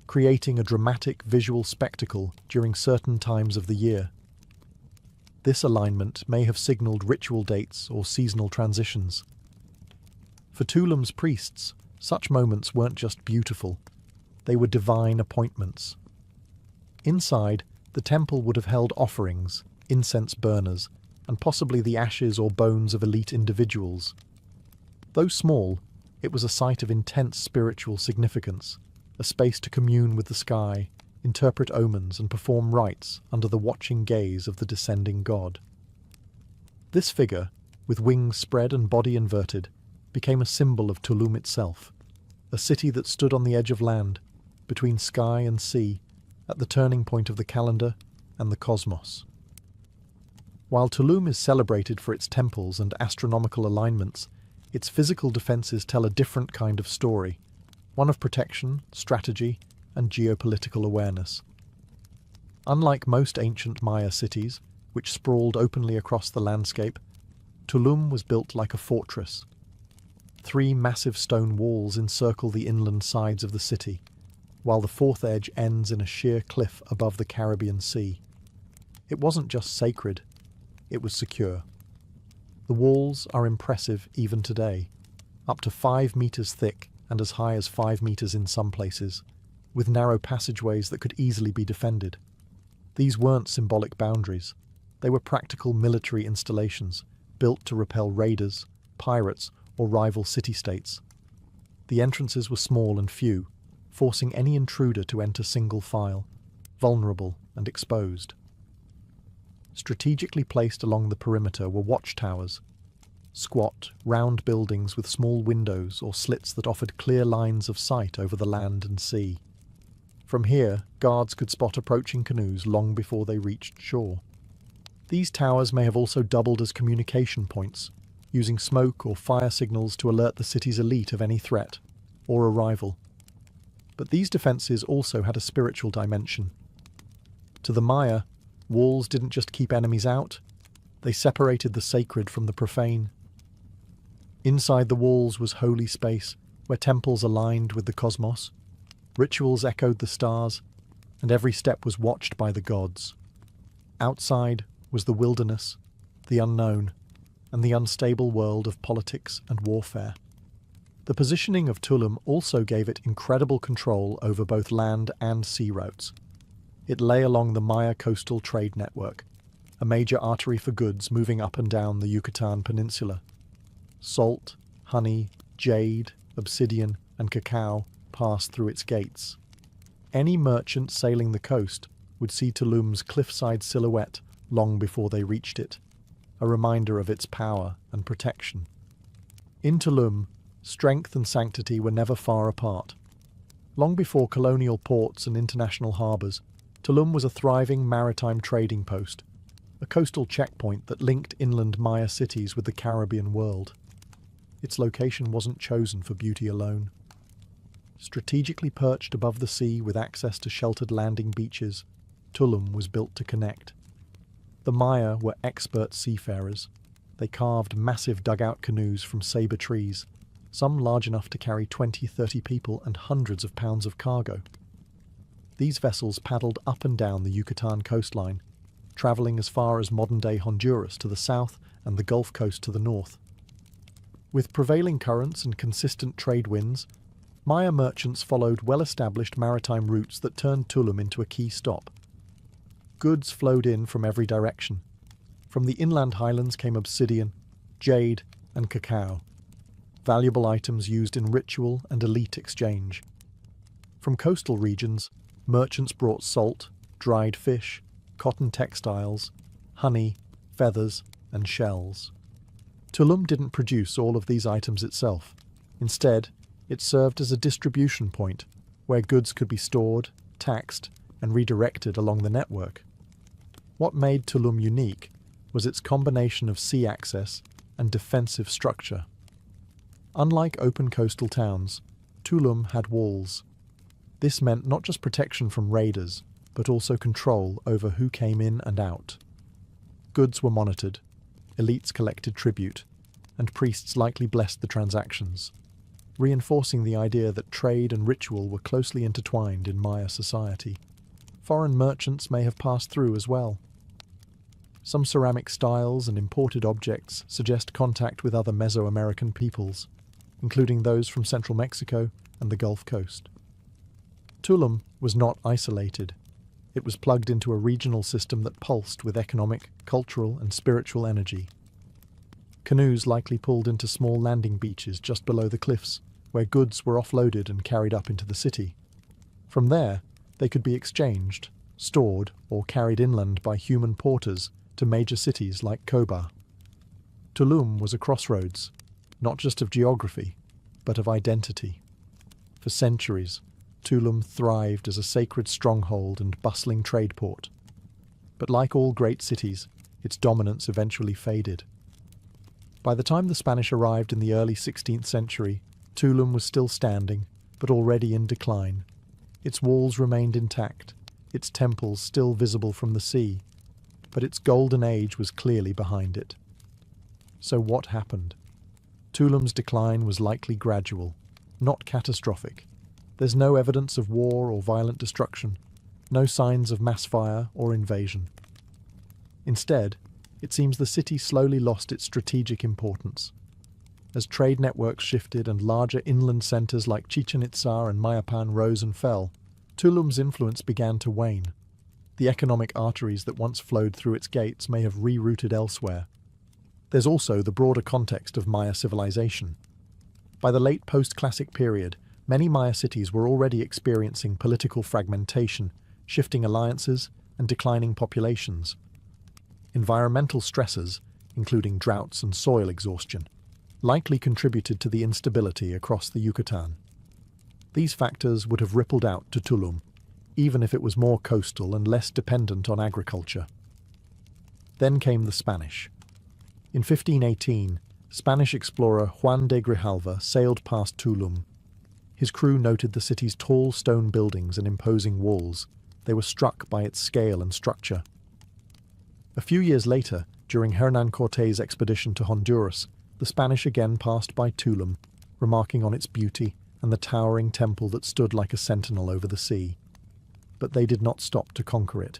creating a dramatic visual spectacle during certain times of the year. This alignment may have signaled ritual dates or seasonal transitions. For Tulum's priests, such moments weren't just beautiful, they were divine appointments. Inside, the temple would have held offerings, incense burners, and possibly the ashes or bones of elite individuals. Though small, it was a site of intense spiritual significance, a space to commune with the sky, interpret omens, and perform rites under the watching gaze of the descending god. This figure, with wings spread and body inverted, became a symbol of Tulum itself, a city that stood on the edge of land, between sky and sea, at the turning point of the calendar and the cosmos. While Tulum is celebrated for its temples and astronomical alignments, its physical defences tell a different kind of story, one of protection, strategy, and geopolitical awareness. Unlike most ancient Maya cities, which sprawled openly across the landscape, Tulum was built like a fortress. 3 massive stone walls encircle the inland sides of the city, while the fourth edge ends in a sheer cliff above the Caribbean Sea. It wasn't just sacred, it was secure. The walls are impressive even today, up to 5 meters thick and as high as 5 meters in some places, with narrow passageways that could easily be defended. These weren't symbolic boundaries, they were practical military installations, built to repel raiders, pirates, or rival city-states. The entrances were small and few, forcing any intruder to enter single file, vulnerable and exposed. Strategically placed along the perimeter were watchtowers, squat, round buildings with small windows or slits that offered clear lines of sight over the land and sea. From here, guards could spot approaching canoes long before they reached shore. These towers may have also doubled as communication points, using smoke or fire signals to alert the city's elite of any threat or arrival. But these defences also had a spiritual dimension. To the Maya, walls didn't just keep enemies out, they separated the sacred from the profane. Inside the walls was holy space, where temples aligned with the cosmos, rituals echoed the stars, and every step was watched by the gods. Outside was the wilderness, the unknown, and the unstable world of politics and warfare. The positioning of Tulum also gave it incredible control over both land and sea routes. It lay along the Maya coastal trade network, a major artery for goods moving up and down the Yucatan Peninsula. Salt, honey, jade, obsidian, and cacao passed through its gates. Any merchant sailing the coast would see Tulum's cliffside silhouette long before they reached it, a reminder of its power and protection. In Tulum, strength and sanctity were never far apart. Long before colonial ports and international harbours, Tulum was a thriving maritime trading post, a coastal checkpoint that linked inland Maya cities with the Caribbean world. Its location wasn't chosen for beauty alone. Strategically perched above the sea with access to sheltered landing beaches, Tulum was built to connect. The Maya were expert seafarers. They carved massive dugout canoes from sabre trees, some large enough to carry 20-30 people and hundreds of pounds of cargo. These vessels paddled up and down the Yucatan coastline, travelling as far as modern-day Honduras to the south and the Gulf Coast to the north. With prevailing currents and consistent trade winds, Maya merchants followed well-established maritime routes that turned Tulum into a key stop. Goods flowed in from every direction. From the inland highlands came obsidian, jade, and cacao, valuable items used in ritual and elite exchange. From coastal regions, merchants brought salt, dried fish, cotton textiles, honey, feathers, and shells. Tulum didn't produce all of these items itself. Instead, it served as a distribution point where goods could be stored, taxed, and redirected along the network. What made Tulum unique was its combination of sea access and defensive structure. Unlike open coastal towns, Tulum had walls. This meant not just protection from raiders, but also control over who came in and out. Goods were monitored, elites collected tribute, and priests likely blessed the transactions, reinforcing the idea that trade and ritual were closely intertwined in Maya society. Foreign merchants may have passed through as well. Some ceramic styles and imported objects suggest contact with other Mesoamerican peoples, including those from central Mexico and the Gulf Coast. Tulum was not isolated. It was plugged into a regional system that pulsed with economic, cultural, and spiritual energy. Canoes likely pulled into small landing beaches just below the cliffs, where goods were offloaded and carried up into the city. From there, they could be exchanged, stored, or carried inland by human porters to major cities like Kobar. Tulum was a crossroads, not just of geography, but of identity. For centuries, Tulum thrived as a sacred stronghold and bustling trade port. But like all great cities, its dominance eventually faded. By the time the Spanish arrived in the early 16th century, Tulum was still standing, but already in decline. Its walls remained intact, its temples still visible from the sea, but its golden age was clearly behind it. So what happened? Tulum's decline was likely gradual, not catastrophic. There's no evidence of war or violent destruction, no signs of mass fire or invasion. Instead, it seems the city slowly lost its strategic importance. As trade networks shifted and larger inland centres like Chichen Itza and Mayapan rose and fell, Tulum's influence began to wane. The economic arteries that once flowed through its gates may have rerouted elsewhere. There's also the broader context of Maya civilization. By the late post-classic period, many Maya cities were already experiencing political fragmentation, shifting alliances, and declining populations. Environmental stresses, including droughts and soil exhaustion, likely contributed to the instability across the Yucatan. These factors would have rippled out to Tulum, even if it was more coastal and less dependent on agriculture. Then came the Spanish. In 1518, Spanish explorer Juan de Grijalva sailed past Tulum. His crew noted the city's tall stone buildings and imposing walls. They were struck by its scale and structure. A few years later, during Hernán Cortés' expedition to Honduras, the Spanish again passed by Tulum, remarking on its beauty and the towering temple that stood like a sentinel over the sea. But they did not stop to conquer it.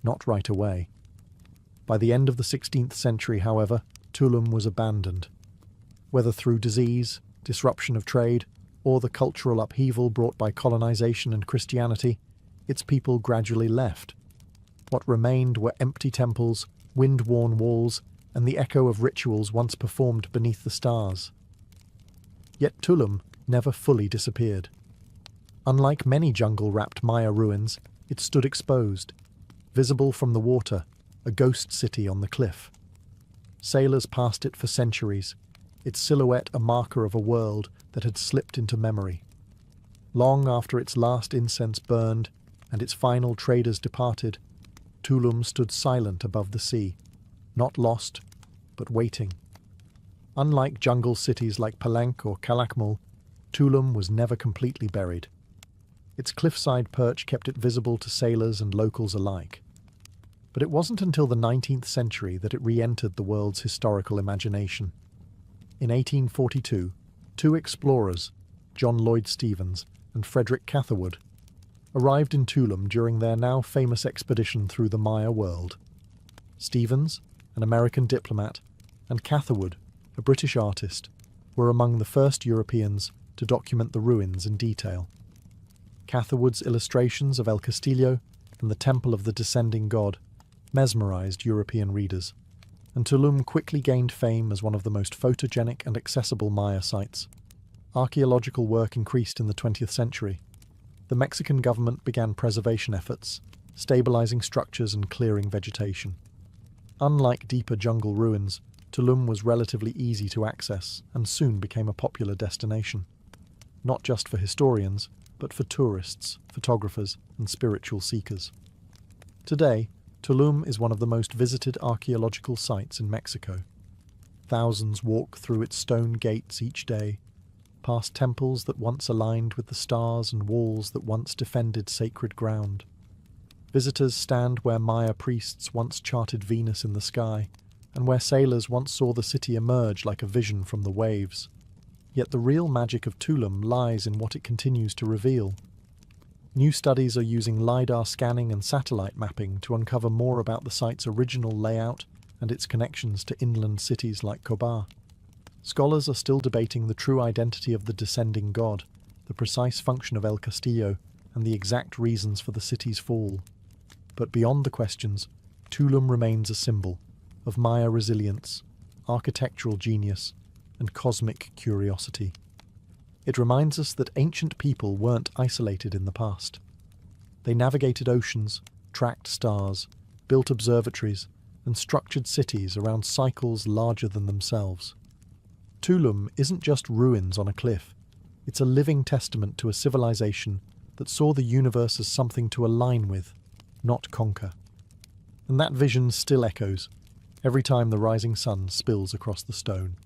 Not right away. By the end of the 16th century, however, Tulum was abandoned. Whether through disease, disruption of trade, or the cultural upheaval brought by colonization and Christianity, its people gradually left. What remained were empty temples, wind-worn walls, and the echo of rituals once performed beneath the stars. Yet Tulum never fully disappeared. Unlike many jungle-wrapped Maya ruins, it stood exposed, visible from the water, a ghost city on the cliff. Sailors passed it for centuries, its silhouette a marker of a world that had slipped into memory. Long after its last incense burned and its final traders departed, Tulum stood silent above the sea, not lost, but waiting. Unlike jungle cities like Palenque or Calakmul, Tulum was never completely buried. Its cliffside perch kept it visible to sailors and locals alike. But it wasn't until the 19th century that it re-entered the world's historical imagination. In 1842, two explorers, John Lloyd Stephens and Frederick Catherwood, arrived in Tulum during their now famous expedition through the Maya world. Stephens, an American diplomat, and Catherwood, a British artist, were among the first Europeans to document the ruins in detail. Catherwood's illustrations of El Castillo and the Temple of the Descending God mesmerized European readers, and Tulum quickly gained fame as one of the most photogenic and accessible Maya sites. Archaeological work increased in the 20th century. The Mexican government began preservation efforts, stabilizing structures and clearing vegetation. Unlike deeper jungle ruins, Tulum was relatively easy to access and soon became a popular destination, not just for historians, but for tourists, photographers, and spiritual seekers. Today, Tulum is one of the most visited archaeological sites in Mexico. Thousands walk through its stone gates each day, past temples that once aligned with the stars and walls that once defended sacred ground. Visitors stand where Maya priests once charted Venus in the sky, and where sailors once saw the city emerge like a vision from the waves. Yet the real magic of Tulum lies in what it continues to reveal. New studies are using LiDAR scanning and satellite mapping to uncover more about the site's original layout and its connections to inland cities like Cobar. Scholars are still debating the true identity of the descending god, the precise function of El Castillo, and the exact reasons for the city's fall. But beyond the questions, Tulum remains a symbol of Maya resilience, architectural genius, and cosmic curiosity. It reminds us that ancient people weren't isolated in the past. They navigated oceans, tracked stars, built observatories, and structured cities around cycles larger than themselves. Tulum isn't just ruins on a cliff. It's a living testament to a civilization that saw the universe as something to align with, not conquer. And that vision still echoes every time the rising sun spills across the stone.